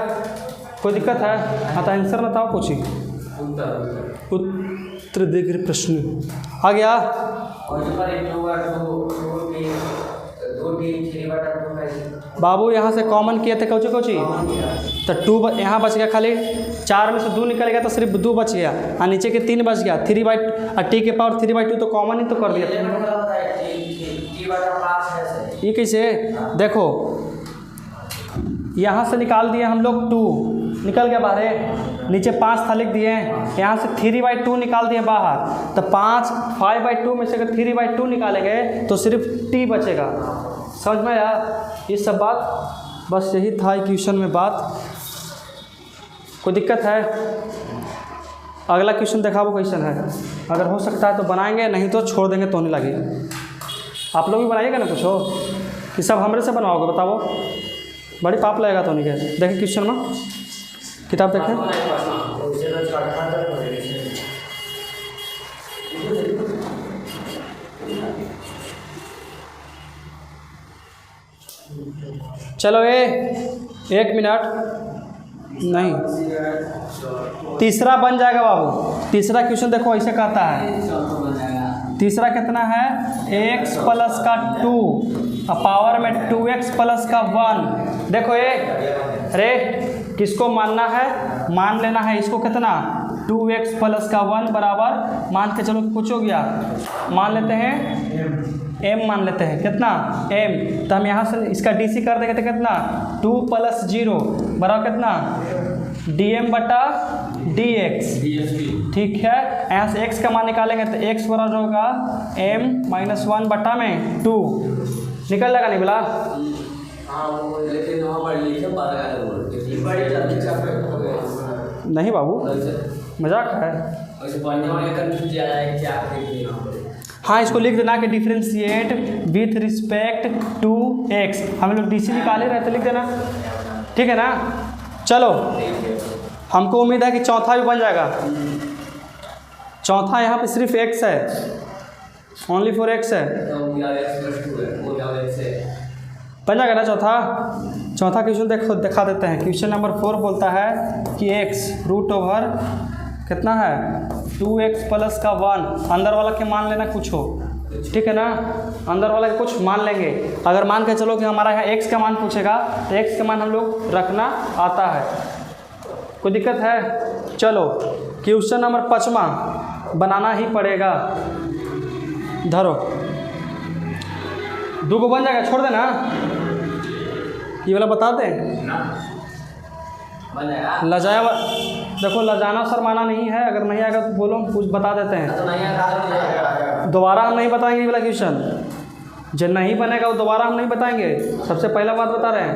कोई दिक्कत है? आता आंसर बताओ कुछ ही। उत्तर देख प्रश्न आ गया? बाबू यहाँ से कॉमन किए थे कौची कौची, तो 2 यहाँ बच गया, खाली 4 में से 2 निकल गया तो सिर्फ 2 बच गया, और नीचे के 3 बच गया। 3/2 और t के पावर 3/2 तो कॉमन ही तो कर दिया। ये कैसे? देखो यहाँ से निकाल दिए हम लोग 2 निकल गया बाहर, नीचे 5 था लिख दिए, यहाँ से 3/2 निकाल दिए बाहर, तो 5/2 में से अगर 3/2 निकालेंगे तो सिर्फ t बचेगा। समझ में आया ये सब बात? बस यही था क्वेश्चन में बात। कोई दिक्कत है? अगला क्वेश्चन दिखाओ क्वेश्चन है, अगर हो सकता है तो बनाएंगे, नहीं तो छोड़ देंगे तो नहीं लगे। आप लोग भी बनाइएगा ना कुछ हो कि सब हमरे से बनवाओगे? बताओ, बड़ी पाप लगेगा तो नहीं गए। देखें क्वेश्चन में, किताब देखें। चलो 1 मिनट नहीं, तीसरा बन जाएगा बाबू। तीसरा क्वेश्चन देखो ऐसे कहता है, तीसरा कितना है? x + का 2 पावर में 2x + का 1। देखो ये अरे किसको मानना है? मान लेना है इसको कितना? 2x + का 1 बराबर, मान के चलो कुछ हो गया, मान लेते हैं m, मान लेते हैं कितना? m। तो हम यहाँ से इसका dc कर देंगे तो कितना? 2 + 0 बराबर कितना? dm बटा dx। ठीक है, यहाँ से x का मान निकालेंगे तो x बराबर होगा m - 1 बटा में 2। निकल जाएगा नहीं बोला? नहीं बाबू मजाक है। हाँ, इसको लिख देना कि differentiate with respect to x। हम लोग डी सी निकाले रहे तो लिख देना, ठीक है ना। चलो हमको उम्मीद है कि चौथा भी बन जाएगा। चौथा यहाँ पे सिर्फ x है, ओनली फॉर x है, बन जाएगा ना चौथा। चौथा क्वेश्चन देखो दिखा देते हैं। क्वेश्चन नंबर 4 बोलता है कि x √ कितना है? 2x + का 1। अंदर वाला के मान लेना कुछ हो, ठीक है ना, अंदर वाला के कुछ मान लेंगे। अगर मान के चलो कि हमारा यहाँ x का मान पूछेगा तो x का मान हम लोग रखना आता है, कोई दिक्कत है? चलो क्वेश्चन नंबर 5वां बनाना ही पड़ेगा। धरो 2 को बन जाएगा, छोड़ देना, ये वाला बता दें। लजाया देखो, लजाना शर्माना नहीं है, अगर नहीं आएगा तो बोलो, हम कुछ बता देते हैं। दोबारा हम नहीं बताएंगे ये वाला क्वेश्चन, जो नहीं बनेगा वो दोबारा हम नहीं बताएंगे। सबसे पहला बात बता रहे हैं।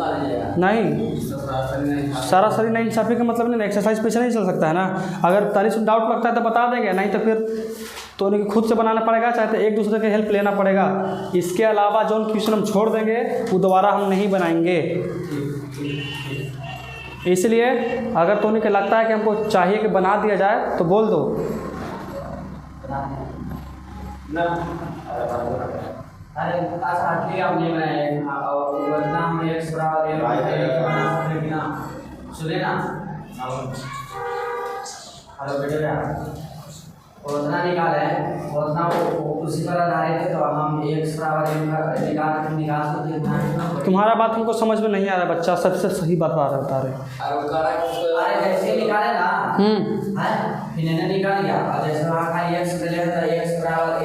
बता दीजिएगा।
नहीं,
तो सरासरी नहीं था।
सरासरी नहीं इंसाफी का मतलब नहीं, एक्सरसाइज पीछे नहीं चल सकता है ना। अगर तारीफ डाउट लगता है तो बता देंगे, नहीं तो फिर तो उन्हें खुद से बनाना पड़ेगा, चाहे तो एक दूसरे के हेल्प लेना पड़ेगा। इसके अलावा जो क्वेश्चन हम छोड़ देंगे वो दोबारा हम नहीं बनाएंगे। इसलिए अगर तो उन्हें लगता है कि हमको चाहिए कि बना दिया जाए तो बोल दो।
ना अरे अच्छा ठीक है, हम नहीं बनाए और वरना हम x बराबर a बना सकते हैं ना। सुने ना, हेलो बेटा, उतना निकाले उतना उसी पर आधारित है, तो हम x बराबर निकाल सकते हैं।
तुम्हारा बात हमको समझ में नहीं आ रहा बच्चा, सबसे सही बात बता रहे।
अरे जैसे निकाले ना फिर मैंने निकाल लिया, और जैसे वहाँ का x ले लेता है, x बराबर a।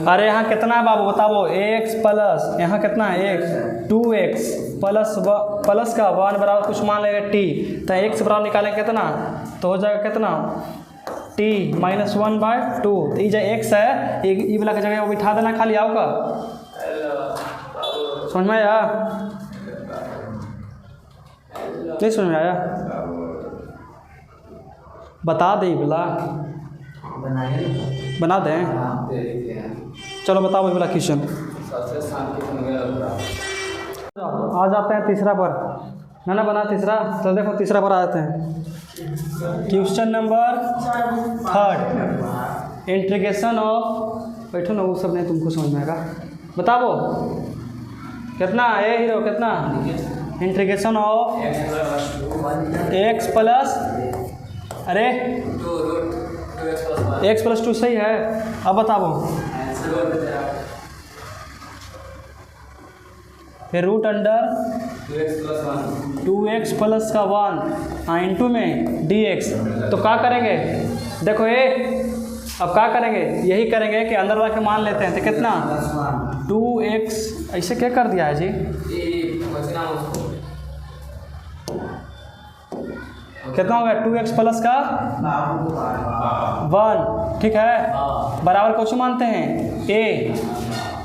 अरे यहाँ कितना है बाबू बताओ, x प्लस यहाँ कितना है x 2x प्लस का 1 बराबर कुछ मान लेंगे t, तो x बराबर निकालेंगे कितना, तो हो जाएगा कितना t माइनस 1/2। तो ये जो x है ये वाला की जगह वो बिठा देना खाली, आओ का समझ में आया, नहीं समझ में आया, बता दे वाला बना दें। चलो बताओ ये वाला क्वेश्चन। आ जाते हैं तीसरा पर, ना बना तीसरा, चल देखो तीसरा पर आ जाते हैं। क्वेश्चन नंबर 3, इंटीग्रेशन ऑफ, बैठो ना वो सब नहीं तुमको समझ में आएगा, बताओ कितना ए हीरो कितना, इंटीग्रेशन ऑफ x प्लस, अरे x प्लस 2 सही है। अब बताओ फिर रूट अंडर 2x प्लस का 1 इंटू में dx, तो क्या करेंगे देखो ये, अब क्या करेंगे यही करेंगे कि अंदर वाला के मान लेते हैं, तो कितना 2x, ऐसे क्या कर दिया है जी, कितना हो गया 2x प्लस का 1, ठीक है, बराबर कुछ मानते हैं a,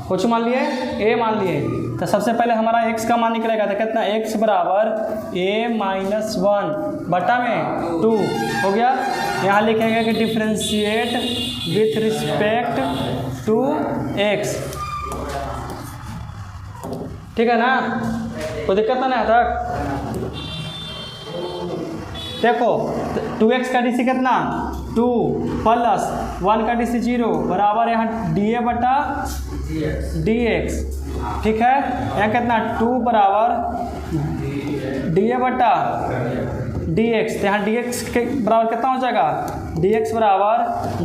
कुछ मान लिए a मान लिए, तो सबसे पहले हमारा x का मान निकलेगा, तो कितना x बराबर a माइनस 1 बटा में 2 हो गया। यहाँ लिखेंगे कि differentiate with respect to x, ठीक है ना, कोई दिक्कत ना है तक। देखो 2x का डी सी कितना 2 प्लस 1 का डी सी 0 बराबर यहाँ डी ए बटा डी एक्स, ठीक है, यहाँ कितना 2 बराबर डी ए बटा डी एक्स, तो यहाँ डी एक्स के बराबर कितना हो जाएगा, डी एक्स बराबर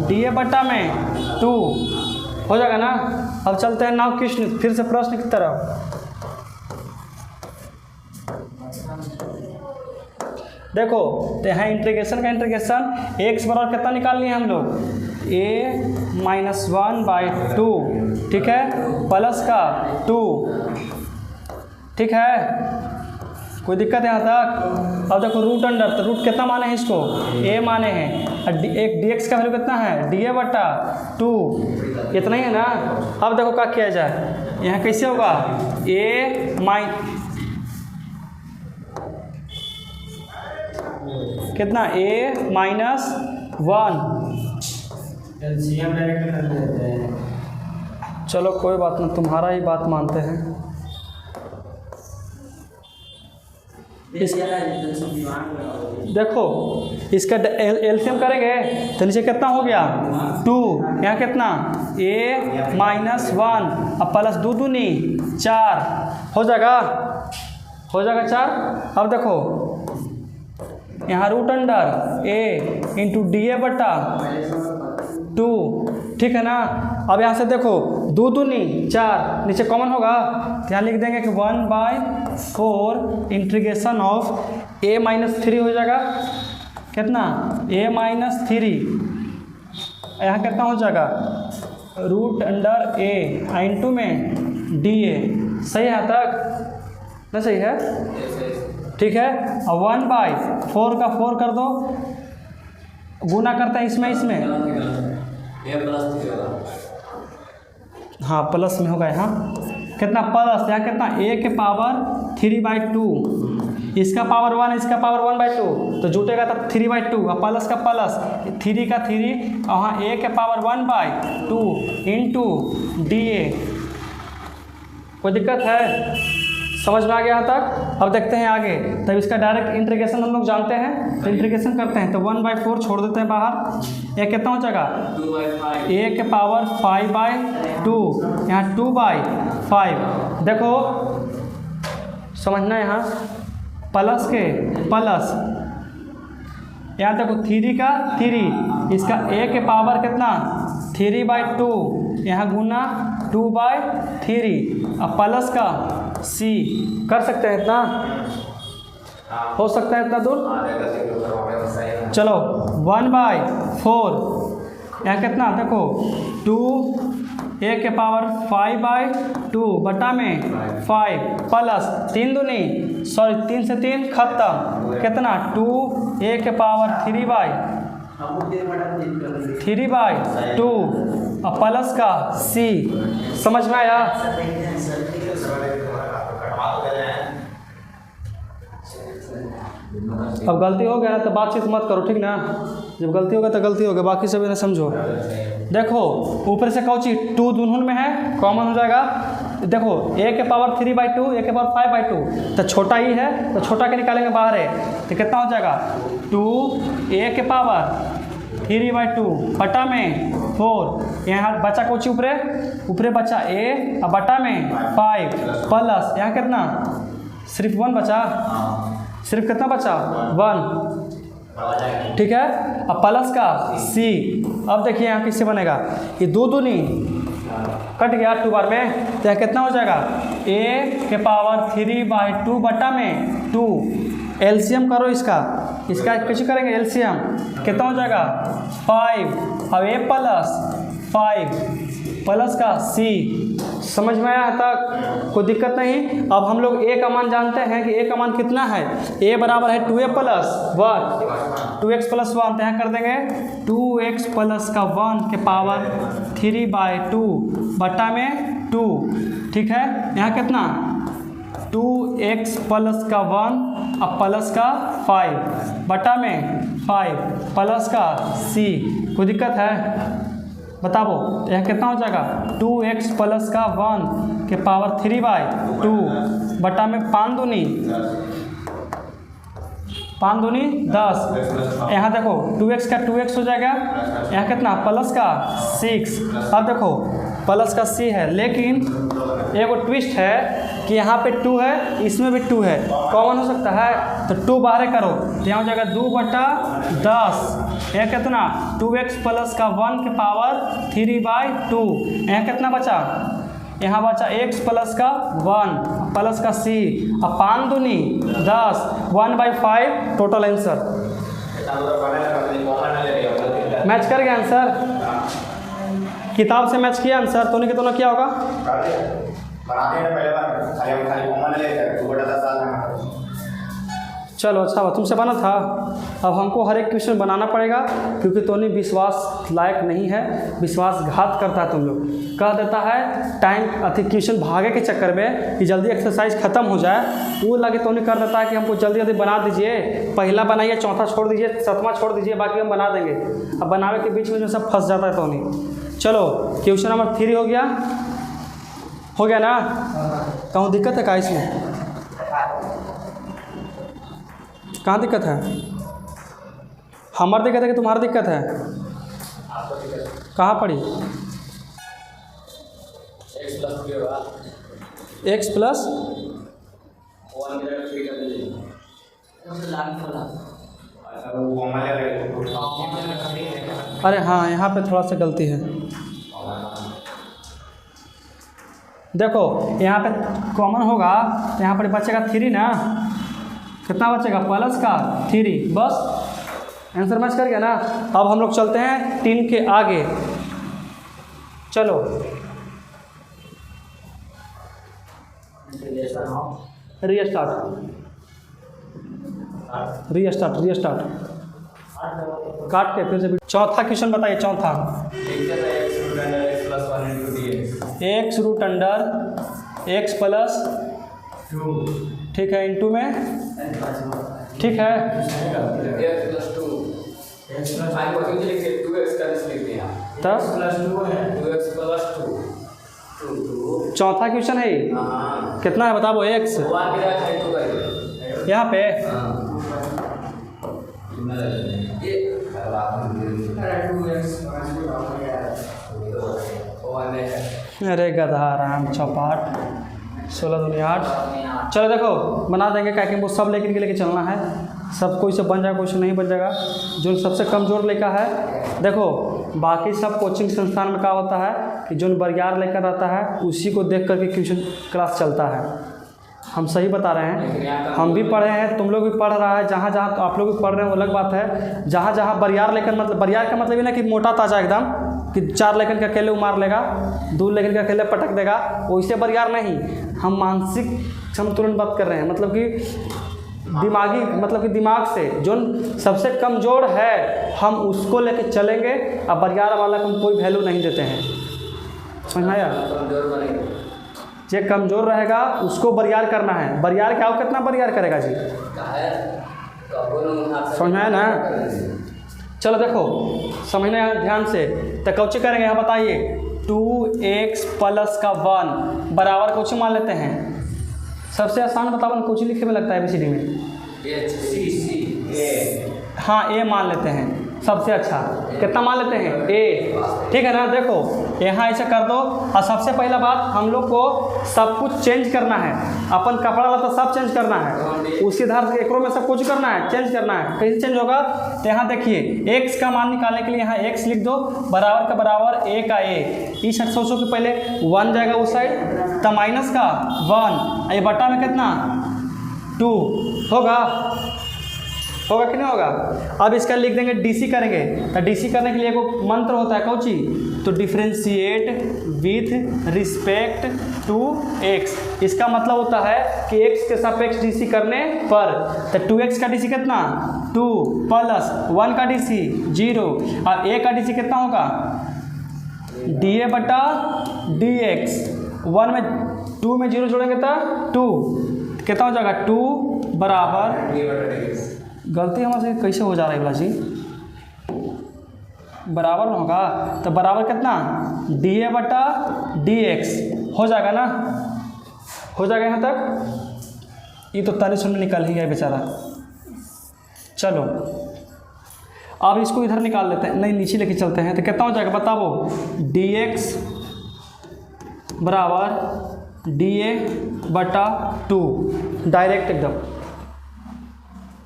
डी ए बटा में 2 हो जाएगा ना। अब चलते हैं नाउ क्वेश्चन, फिर से प्रश्न की तरफ। देखो तो यहाँ इंटीग्रेशन का इंटीग्रेशन x बराबर कितना निकाल लिए हम लोग, a माइनस 1/2, ठीक है, प्लस का 2, ठीक है, कोई दिक्कत है यहाँ तक। अब देखो रूट अंडर, तो रूट कितना माने हैं इसको, a माने हैं, और एक dx का वैल्यू कितना है da बटा 2, इतना ही है ना। अब देखो क्या किया जाए, यहाँ कैसे होगा कितना a माइनस 1,
एलसीएम डायरेक्ट कर देते हैं।
चलो कोई बात नहीं, तुम्हारा ही बात मानते हैं। देखो इसका एलसीएम करेंगे तो नीचे कितना हो गया 2, यहाँ कितना a माइनस 1 अब प्लस 2 दूनी 4 हो जाएगा 4। अब देखो यहाँ root under a into D A बटा 2, ठीक है ना। अब यहाँ से देखो 2 दूनी 4 नीचे कॉमन होगा, तो यहाँ लिख देंगे कि 1/4 इंटीग्रेशन ऑफ a माइनस 3 हो जाएगा, कितना a माइनस 3, यहाँ कितना हो जाएगा रूट अंडर a इंटू में डी ए, सही है तक ना, सही है, ठीक है। अब 1/4 का 4 कर दो, गुना करते हैं इसमें हाँ प्लस में होगा, यहाँ कितना प्लस, यहाँ कितना a के पावर 3/2, इसका पावर 1 इसका पावर 1/2, तो जुटेगा तब 3/2 और प्लस का प्लस 3 का 3 वहाँ a के पावर 1/2 इंटू DA। कोई दिक्कत है? समझ में आ गया यहाँ तक? अब देखते हैं आगे। तब इसका डायरेक्ट इंटीग्रेशन हम लोग जानते हैं, तो इंटीग्रेशन करते हैं तो 1/4 छोड़ देते हैं बाहर, ये कितना हो जाएगा
2/5
a के पावर 5/2, यहाँ 2/5। देखो समझना, यहाँ प्लस के प्लस, यहाँ देखो 3 का 3, इसका a के पावर कितना 3/2, यहाँ गुना 2/3 और प्लस का c। कर सकते हैं इतना? हो सकता है इतना दूर? चलो 1/4, यहाँ कितना देखो 2 a के पावर 5/2 बटा में 5 प्लस 3 दूनी 3 से 3 खत्म, कितना 2 a के पावर 3/2 और प्लस का c। समझ में आया? अब गलती हो गया ना तो बातचीत मत करो, ठीक ना? जब गलती होगा तो गलती होगा, बाकी सब ना समझो। देखो ऊपर से कौची 2 दोनों में है, कॉमन हो जाएगा। देखो a के पावर 3/2 a के पावर 5/2, तो छोटा ही है तो छोटा के निकालेंगे बाहर है, तो कितना हो जाएगा 2 a के पावर 3/2 बटा में 4, यहाँ बचा कौची ऊपरे बचा a और बटा में 5 प्लस यहाँ कितना सिर्फ 1 बचा, सिर्फ कितना बचा 1, ठीक है। अब प्लस का c। अब देखिए यहाँ किससे बनेगा, ये 2 दूनी कट गया 2 बार में, तो यहाँ कितना हो जाएगा a के पावर 3/2 बटा में 2। एलसीएम करो इसका कैसे करेंगे एलसीएम, कितना हो जाएगा 5। अब a प्लस 5 प्लस का c। समझ में आया तक? कोई दिक्कत नहीं। अब हम लोग a का मान जानते हैं कि a का मान कितना है, a बराबर है 2a प्लस 1 2x प्लस 1, तो यहाँ कर देंगे 2x प्लस का 1 के पावर 3/2 बटा में 2, ठीक है। यहाँ कितना 2x प्लस का 1 और प्लस का 5 बटा में 5 प्लस का c। कोई दिक्कत है? बताओ यहाँ कितना हो जाएगा 2x प्लस का 1 के पावर 3/2 बटा में 5 दूनी 10। यहाँ देखो 2x का 2x हो जाएगा, यहाँ कितना प्लस का 6। अब देखो प्लस का c है, लेकिन एक ट्विस्ट है कि यहाँ पे 2 है, इसमें भी 2 है, कॉमन हो सकता है, तो 2 बाहर करो तो यहाँ हो जाएगा 2/10। यह कितना 2x प्लस का 1 के पावर 3/2। यहाँ कितना बचा, यहाँ बचा x प्लस का 1 प्लस का c और 5 दूनी 10 1/5 टोटल आंसर। मैच कर गया आंसर, किताब से मैच किया आंसर, तो नहीं किया होगा। चलो अच्छा हुआ तुमसे बना था। अब हमको हर एक क्वेश्चन बनाना पड़ेगा, क्योंकि तोनी विश्वास लायक नहीं है, विश्वासघात करता है तुम लोग, कह देता है टाइम क्वेश्चन भागे के चक्कर में कि जल्दी एक्सरसाइज खत्म हो जाए, वो लगे तोनी कर देता है कि हमको जल्दी जल्दी बना दीजिए, पहला बनाइए, चौथा छोड़ दीजिए, 7वां छोड़ दीजिए, बाकी हम बना देंगे। अब बनाने के बीच में जो सब फंस जाता है तोनी। चलो क्वेश्चन नंबर 3 हो गया ना? कहूँ दिक्कत है का इसमें? कहाँ दिक्कत है? हमारी दिक्कत है कि तुम्हारी दिक्कत है? कहाँ पड़ी? x प्लस अरे हाँ, यहाँ पे थोड़ा सा गलती है। देखो यहाँ पे कॉमन होगा तो यहाँ पर बचेगा 3 ना, कितना बचेगा प्लस का 3, बस आंसर मैच कर गया ना। अब हम लोग चलते हैं 3 के आगे। चलो रीस्टार्ट काट के फिर से। चौथा क्वेश्चन बताइए, चौथा। x root under x plus ठीक है, इंटू में, ठीक है। तब चौथा क्वेश्चन है ये। कितना है बताओ x यहाँ पे। अरे गधा राम चौपाट 16 दुनिया 8। चलो देखो बना देंगे, क्या कि वो सब लेकिन के लेके चलना है। सब कोई से बन जाएगा, कोई से नहीं बन जाएगा। जो सबसे कमज़ोर लेकर है, देखो बाकी सब कोचिंग संस्थान में क्या होता है कि जो बरियार लेकर आता है उसी को देख करके ट्यूशन क्लास चलता है। हम सही बता रहे हैं, हम भी पढ़े हैं, तुम लोग भी पढ़ रहा है। जहाँ जहाँ तो आप लोग भी पढ़ रहे हैं वो अलग बात है। जहाँ जहाँ बरियार लेकर, मतलब बरियार का मतलब ये ना कि मोटा ताजा एकदम, कि 4 लेकिन के अकेले उमार लेगा, 2 लेकिन के अकेले पटक देगा, वैसे बरियार नहीं। हम मानसिक संतुलन बात कर रहे हैं, मतलब कि दिमागी, मतलब कि दिमाग से जो सबसे कमज़ोर है हम उसको लेके चलेंगे। अब बरियार वाला को हम कोई वैल्यू नहीं देते हैं, समझ में आया। जो कमज़ोर रहेगा उसको बरियार करना है। बरियार क्या हो, कितना बरियार करेगा जी, समझ में आया ना। चलो देखो समझना है ध्यान से। तो कौची करेंगे यहाँ बताइए। 2x प्लस का 1 बराबर कौची मान लेते हैं। सबसे आसान बताओ कौची लिखे में लगता है ABCD में। हाँ A मान लेते हैं सबसे अच्छा। कितना मान लेते हैं A, ठीक है ना। देखो यहाँ ऐसे कर दो। और सबसे पहला बात हम लोग को सब कुछ चेंज करना है। अपन कपड़ा लता सब चेंज करना है, उसी आधार से एकरों में सब कुछ करना है, चेंज करना है। कैसे चेंज होगा तो यहाँ देखिए x का मान निकालने के लिए यहाँ x लिख दो, बराबर का बराबर a का a। इस सोचो कि पहले 1 जाएगा उस साइड, तो माइनस का 1, ये बटा में कितना 2 होगा कि नहीं होगा। अब इसका लिख देंगे DC करेंगे। तो DC करने के लिए एक मंत्र होता है कौची, तो differentiate with respect to x। इसका मतलब होता है कि x के सापेक्ष DC करने पर। तो 2x का DC कितना 2 प्लस 1 का DC 0 और a का DC कितना होगा dA बटा dx। 1 में 2 में 0 जोड़ेंगे तो 2 कितना हो जाएगा 2 बराबर, गलती हमारे से कैसे हो जा रहा है जी, बराबर होगा। तो बराबर कितना dA बटा dx हो जाएगा ना, हो जाएगा यहाँ तक। ये तो 43 में निकल ही गया बेचारा। चलो अब इसको इधर निकाल लेते हैं, नहीं नीचे लेके चलते हैं। तो कितना हो जाएगा बताओ, dx बराबर dA बटा 2, डायरेक्ट एकदम।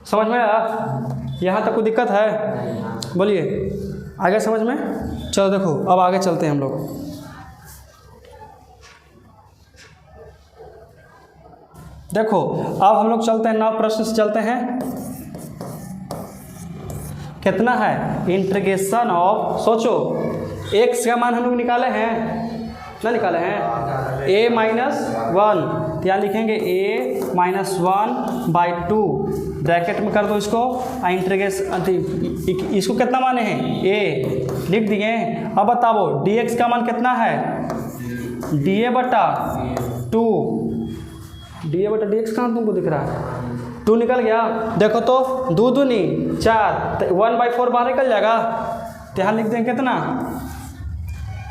समझ में आया, यहाँ तक कोई दिक्कत है बोलिए, आगे समझ में। चलो देखो अब आगे चलते हैं हम लोग। देखो अब हम लोग चलते हैं 9 प्रश्न से चलते हैं। कितना है इंटीग्रेशन ऑफ, सोचो x का मान हम लोग निकाले हैं ना, निकाले हैं a माइनस 1, यहाँ लिखेंगे a माइनस 1/2 ब्रैकेट में कर दो इसको। इंटीग्रेशन इसको कितना माने हैं a लिख दिए। अब बताओ dx का मान कितना है dA बटा 2, dA बटा dx कहाँ तुमको दिख रहा है, 2 निकल गया। देखो तो 2 दूनी 4, 1/4 बाहर निकल जाएगा। तो यहाँ लिख देंगे कितना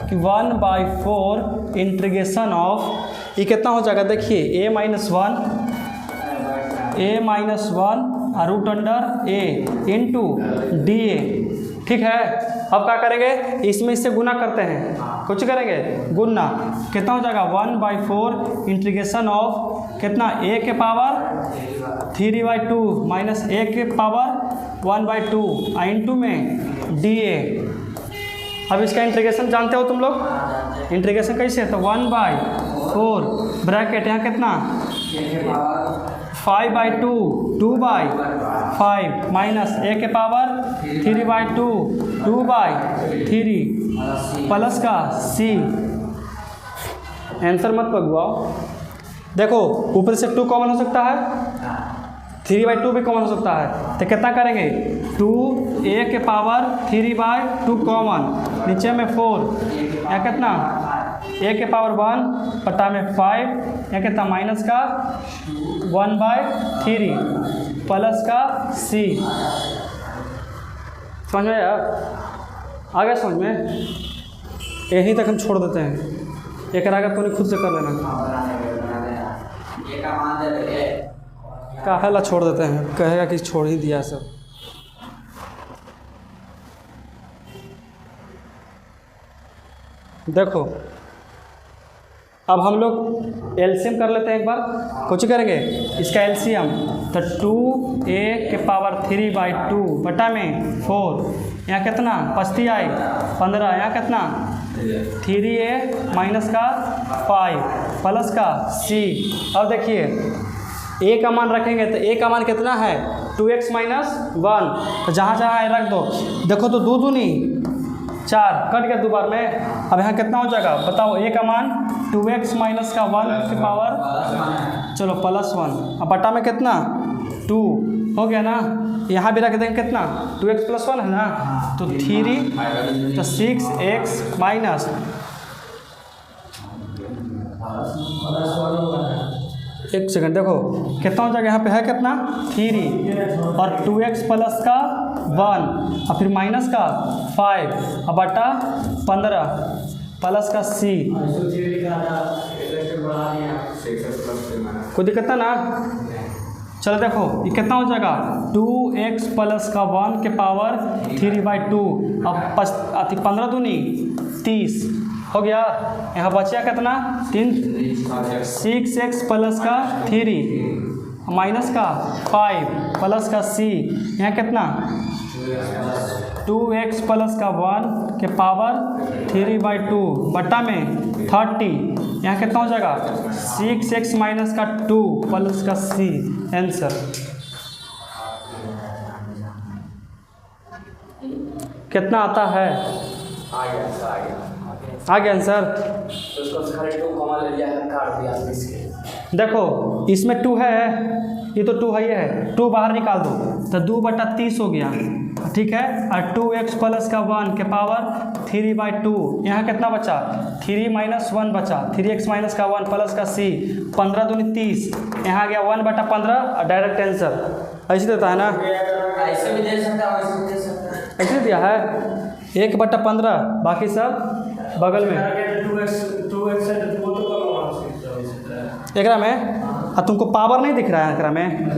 कि 1/4 इंटीग्रेशन ऑफ, ये कितना हो जाएगा देखिए a minus 1 root under a into dA, ठीक है। अब क्या करेंगे, इसमें इससे गुना करते हैं, कुछ करेंगे गुना। कितना हो जाएगा 1/4 इंटीग्रेशन ऑफ कितना a के पावर 3/2 माइनस a के पावर 1/2 इंटू में dA। अब इसका इंटीग्रेशन जानते हो तुम लोग, इंटीग्रेशन कैसे है, तो 1/4 ब्रैकेट यहाँ कितना 5/2 2/5 माइनस a के पावर 3/2 2/3 प्लस का c। आंसर मत भगवाओ। देखो ऊपर से 2 कॉमन हो सकता है, 3/2 भी कॉमन हो सकता है। तो कितना करेंगे 2a के पावर 3/2 कॉमन, नीचे में 4, यहाँ कितना ए के पावर 1 बटा में 5, यहाँ कितना माइनस का 1/3 प्लस का c। समझ में आया? आ गया समझ में? यहीं तक हम छोड़ देते हैं, एक आगे तो खुद से कर लेना। काहेला छोड़ देते हैं, कहेगा कि छोड़ ही दिया सब। देखो अब हम लोग एलसीएम कर लेते हैं एक बार। कुछ करेंगे इसका एलसीएम, तो 2a के पावर 3/2 बटा में 4, यहाँ कितना 5 आई 15, यहाँ कितना 3a माइनस का 5 प्लस का c। अब देखिए a का मान रखेंगे तो a का मान कितना है 2x - 1, तो जहाँ जहाँ रख दो। देखो तो 2 दूनी 4 कट गया 2 बार में। अब यहाँ कितना हो जाएगा बताओ? a का मान 2x - 1 के पावर चलो +1, अब बटा में कितना 2 हो गया ना। यहाँ भी रख देंगे कितना 2x + 1 है ना, तो 3 तो 6x माइनस एक सेकंड देखो कितना हो जाएगा। यहाँ पे है कितना 3 और 2x प्लस का 1 और फिर माइनस का 5 और बटा 15 प्लस का c। कोई दिक्कत ना? चलो देखो ये कितना हो जाएगा 2x प्लस का 1 के पावर 3/2, अब 15 दूनी 30 हो गया। यहाँ बचा कितना 3, 6x प्लस का 3 माइनस का 5 प्लस का c, यहाँ कितना 2x प्लस का 1 के पावर 3/2 बटा में 30, यहाँ कितना हो जाएगा 6x माइनस का 2 प्लस का c। आंसर कितना आता है? आ गया आंसर। देखो इसमें 2 है, ये तो 2 है, ये है 2 बाहर निकाल दो तो 2/30 हो गया, ठीक है। और 2x प्लस का 1 के पावर 3/2, यहाँ कितना बचा 3 - 1 बचा, 3x माइनस का 1 प्लस का c, 15 दूनी 30, यहाँ गया 1/15 और डायरेक्ट आंसर। ऐसे देता है ना,
ऐसे भी दे सकता है, वैसे भी दे सकता है।
ऐसे दिया है 1/15, बाकी सब बगल में एकरा में। अब तुमको पावर नहीं दिख रहा है एकरा में,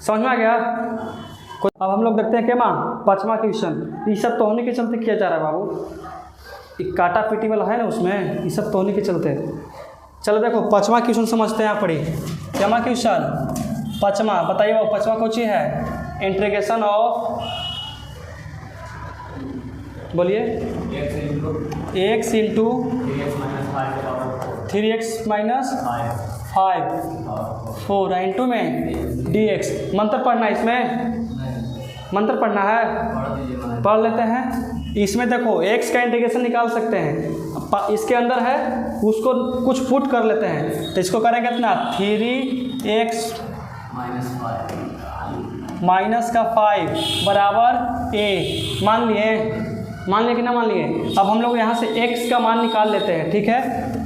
समझ में आ गया? अब हम लोग देखते हैं क्या माँ 5वां क्वेश्चन। ये सब तो होने के चलते किया जा रहा है बाबू, एक काटा पीटी वाला है ना उसमें, ये सब तो होने के चलते। चलो देखो 5वां क्वेश्चन समझते हैं। यहाँ पढ़ी क्या क्वेश्चन 5वां, बताइए वो 5वां कौन सी है? इंटीग्रेशन ऑफ, बोलिए x into 3x minus 5 4 into में dx। मंत्र पढ़ना है इसमें, मंत्र पढ़ना है, पढ़ लेते हैं। इसमें देखो x का इंटीग्रेशन निकाल सकते हैं, इसके अंदर है उसको कुछ पुट कर लेते हैं, तो इसको करेंगे कितना 3x माइनस का 5 बराबर a। मान लिए कि ना मान लिए? अब हम लोग यहाँ से x का मान निकाल लेते हैं, ठीक है।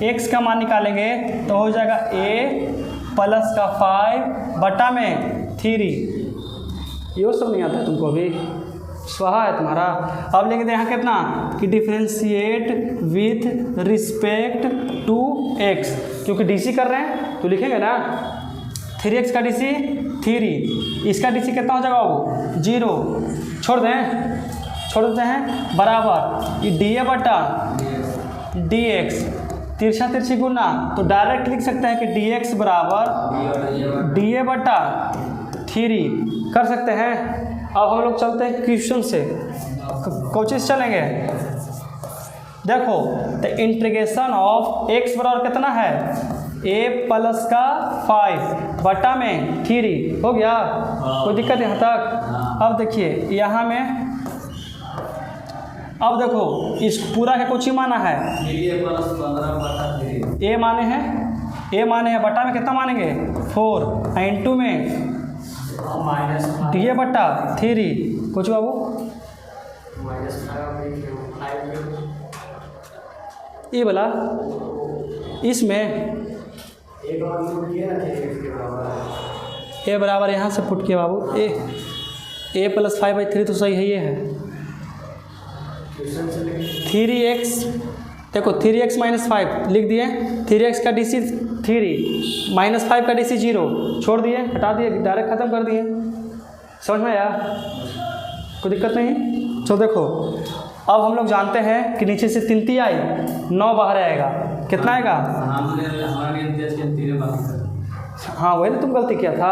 x का मान निकालेंगे तो हो जाएगा a प्लस का 5 बटा में 3। ये सब नहीं आता है तुमको अभी, स्वाहा है तुम्हारा। अब लेंगे यहाँ कितना कि differentiate with respect to x, क्योंकि डीसी कर रहे हैं तो लिखेंगे ना 3x का डीसी 3, इसका डीसी कितना हो जाएगा वो 0, छोड़ देते हैं बराबर ये dA बटा dx, तिरछा तिरछी गुना, तो डायरेक्ट लिख सकते हैं कि dx बराबर dA बटा 3 कर सकते हैं। अब हम लोग चलते हैं क्वेश्चन से, कोचिस चलेंगे। देखो तो इंटीग्रेशन ऑफ x बराबर कितना है a प्लस का 5 बटा में 3 हो गया, कोई दिक्कत यहाँ तक? अब देखिए यहाँ में, अब देखो इस पूरा का कुछ ही माना है a माने हैं बटा में कितना मानेंगे 4 इंटू में dA बटा 3 कुछ बाबू ये वाला इसमें
एक और पुट किया ना 3x के बराबर।
ए बराबर यहाँ से पुट किया बाबू, ए प्लस 5/3 तो सही है, ये है 3x। देखो 3x माइनस 5 लिख दिए, 3x का DC 3 माइनस 5 का DC 0 छोड़ दिए, हटा दिए, डायरेक्ट ख़त्म कर दिए। समझ में आया? कोई दिक्कत नहीं। चलो देखो, अब हम लोग जानते हैं कि नीचे से 3 आई 9 बाहर आएगा, कितना आएगा? हाँ वही ना तुम गलती किया था।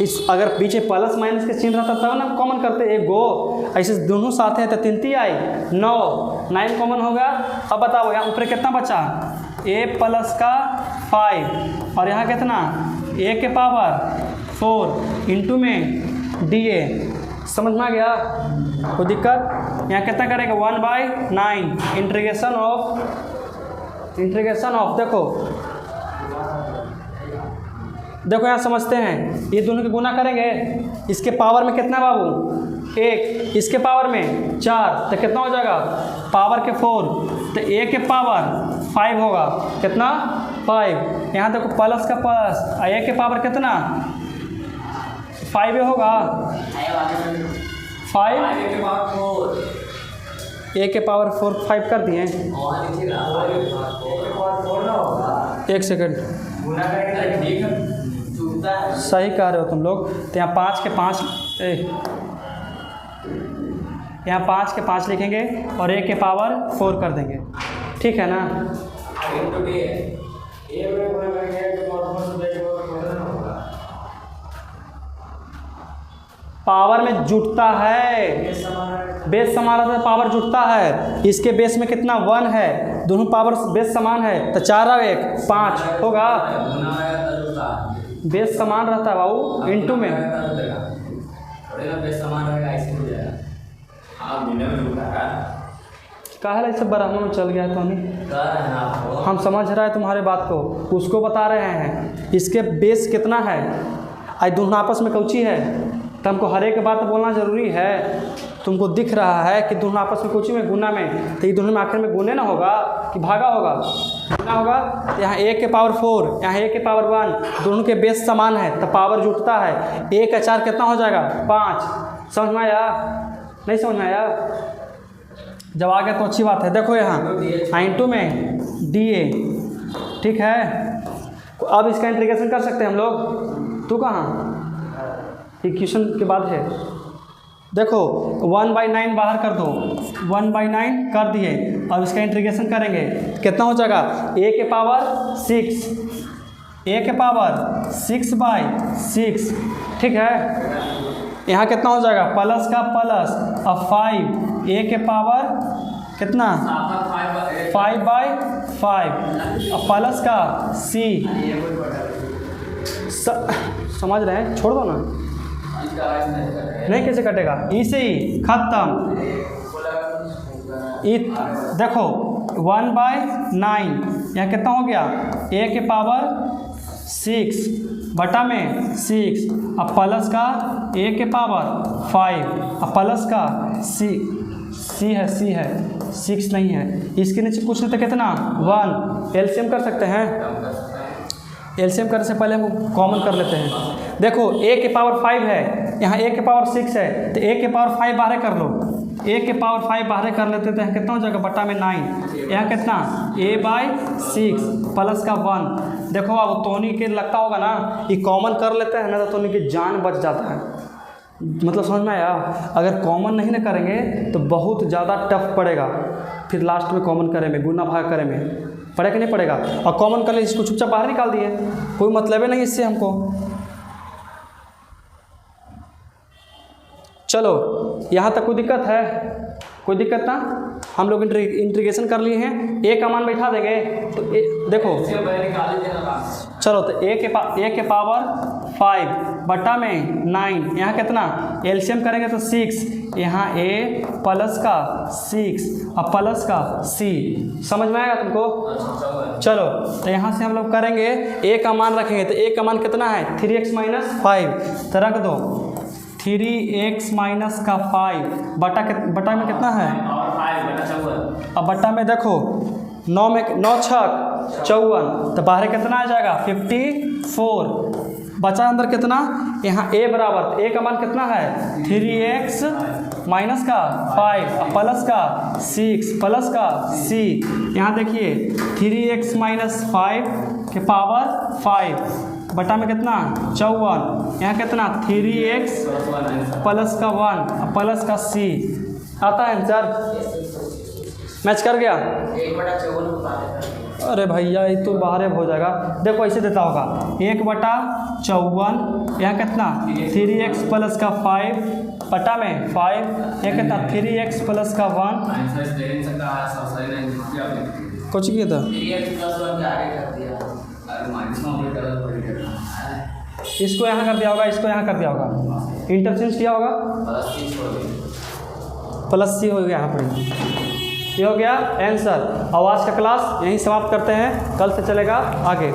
इस अगर पीछे प्लस माइनस के चिन्ह रहता तब ना कॉमन करते, एक गो ऐसे दोनों साथ हैं तो 3 आई 9 कॉमन होगा। अब बताओ यहाँ ऊपर कितना बचा? a प्लस का 5 और यहाँ कितना a के पावर 4 इंटू में dA। समझ में आ गया? कोई दिक्कत? यहाँ कितना करेगा? 1/9 इंटीग्रेशन ऑफ देखो यहाँ समझते हैं, ये दोनों के गुना करेंगे, इसके पावर में कितना बाबू 1, इसके पावर में 4 तो कितना हो जाएगा? पावर के 4 तो a के पावर 5 होगा, कितना 5। यहाँ देखो प्लस का प्लस, a के पावर कितना 5 होगा, 5 a के पावर 4 5 कर दिए। एक सेकंड, सही कह रहे हो तुम लोग। तो यहाँ 5 के 5 यहाँ 5 के 5 लिखेंगे और a के पावर 4 कर देंगे, ठीक है ना? पावर में जुटता है, बेस समान रहता है, पावर जुटता है। इसके बेस में कितना 1 है, दोनों पावर बेस समान है तो 4 और 1 5 होगा। बेस समान रहता है बाबू, इंटू में काहे ऐसे ब्राह्मण में चल गया तो नहीं? हम समझ रहे हैं तुम्हारे बात को, उसको बता रहे हैं इसके बेस कितना है। आज दोनों आपस में कौची है तो हमको हर एक बात बोलना ज़रूरी है। तुमको दिख रहा है कि दोनों आपस में कौची में गुना में, तो ये दोनों में आखिर में गुने ना होगा कि भागा होगा? गुना होगा। तो यहाँ a के पावर 4, यहाँ a के पावर 1, दोनों के बेस समान है तो पावर जुटता है। a का 4 कितना हो जाएगा? 5। समझ में आया? नहीं समझ में आया? जब आ गया तो अच्छी बात है। देखो यहाँ इंटू में dA, ठीक है। अब इसका इंटीग्रेशन कर सकते हैं हम लोग। तू कहाँ? इक्वेशन के बाद है। देखो 1/9 बाहर कर दो, 1/9 कर दिए। अब इसका इंटीग्रेशन करेंगे, कितना हो जाएगा? a के पावर 6, a के पावर 6/6, ठीक है। यहाँ कितना हो जाएगा? प्लस का प्लस अब 5, a के पावर कितना 5/5 अब प्लस का c। समझ रहे हैं? छोड़ दो ना, नहीं कैसे कटेगा? ई से ही खत्म। देखो 1/9 यहाँ कितना हो गया? a के पावर 6 बटा में 6 अब प्लस का a के पावर 5 अब प्लस का c है 6 नहीं है। इसके नीचे कुछ नहीं तो कितना 1। एलसीएम कर सकते हैं। एलसीएम करने से पहले हम कॉमन कर लेते हैं। देखो a के पावर 5 है, यहाँ a के पावर 6 है तो a के पावर 5 बाहर कर लो। a के पावर 5 बाहर कर लेते तो यहाँ कितना हो जाएगा? बटा में 9। यहाँ कितना a/6 प्लस का 1। देखो अब तोनी के लगता होगा ना, ये कॉमन कर लेते हैं ना तो तोनी की जान बच जाता है। मतलब समझ में आया? अगर कॉमन नहीं ना करेंगे तो बहुत ज़्यादा टफ पड़ेगा, फिर लास्ट में कॉमन करे में, गुना भाग करे में पड़ेगा कि नहीं पड़ेगा? और कॉमन कर ले, इसको चुपचाप बाहर निकाल दिए, कोई मतलब ही नहीं इससे हमको। चलो यहाँ तक कोई दिक्कत है? कोई दिक्कत ना? हम लोग इंटीग्रेशन कर लिए हैं। a का मान बैठा देंगे तो देखो चलो तो a के पावर 5 बटा में 9, यहाँ कितना? एलसीएम करेंगे तो 6, यहाँ a प्लस का 6 और प्लस का c। समझ में आएगा तुमको? चलो तो यहाँ से हम लोग करेंगे, a का मान रखेंगे तो a का मान कितना है? 3x माइनस 5 तो रख दो 3x माइनस का 5 बटा में कितना है? अब बटा में देखो 9 में 9 छक 54, तो बाहर कितना आ जाएगा 54। बचा अंदर कितना, यहाँ a बराबर, a का मान कितना है 3x माइनस का 5 प्लस का 6 प्लस का c। यहाँ देखिए 3x माइनस 5 के पावर 5 बटा में कितना 54, यहाँ कितना 3x प्लस का 1 प्लस का c। आता है आंसर, मैच कर गया।
1/54
अरे भैया ये तो बाहर हो जाएगा। देखो ऐसे देता होगा 1/54, यहाँ कितना 3x प्लस का 5 बटा में 5, यहाँ कितना 3x प्लस का 1 कुछ किया था।
3x + 1 के आगे कर दिया।
इसको यहाँ कर दिया होगा, इसको यहाँ कर दिया होगा, इंटरचेंज किया होगा, प्लस सी हो गया यहाँ पर। ये हो गया आंसर। और आज का क्लास यहीं समाप्त करते हैं, कल से चलेगा आगे।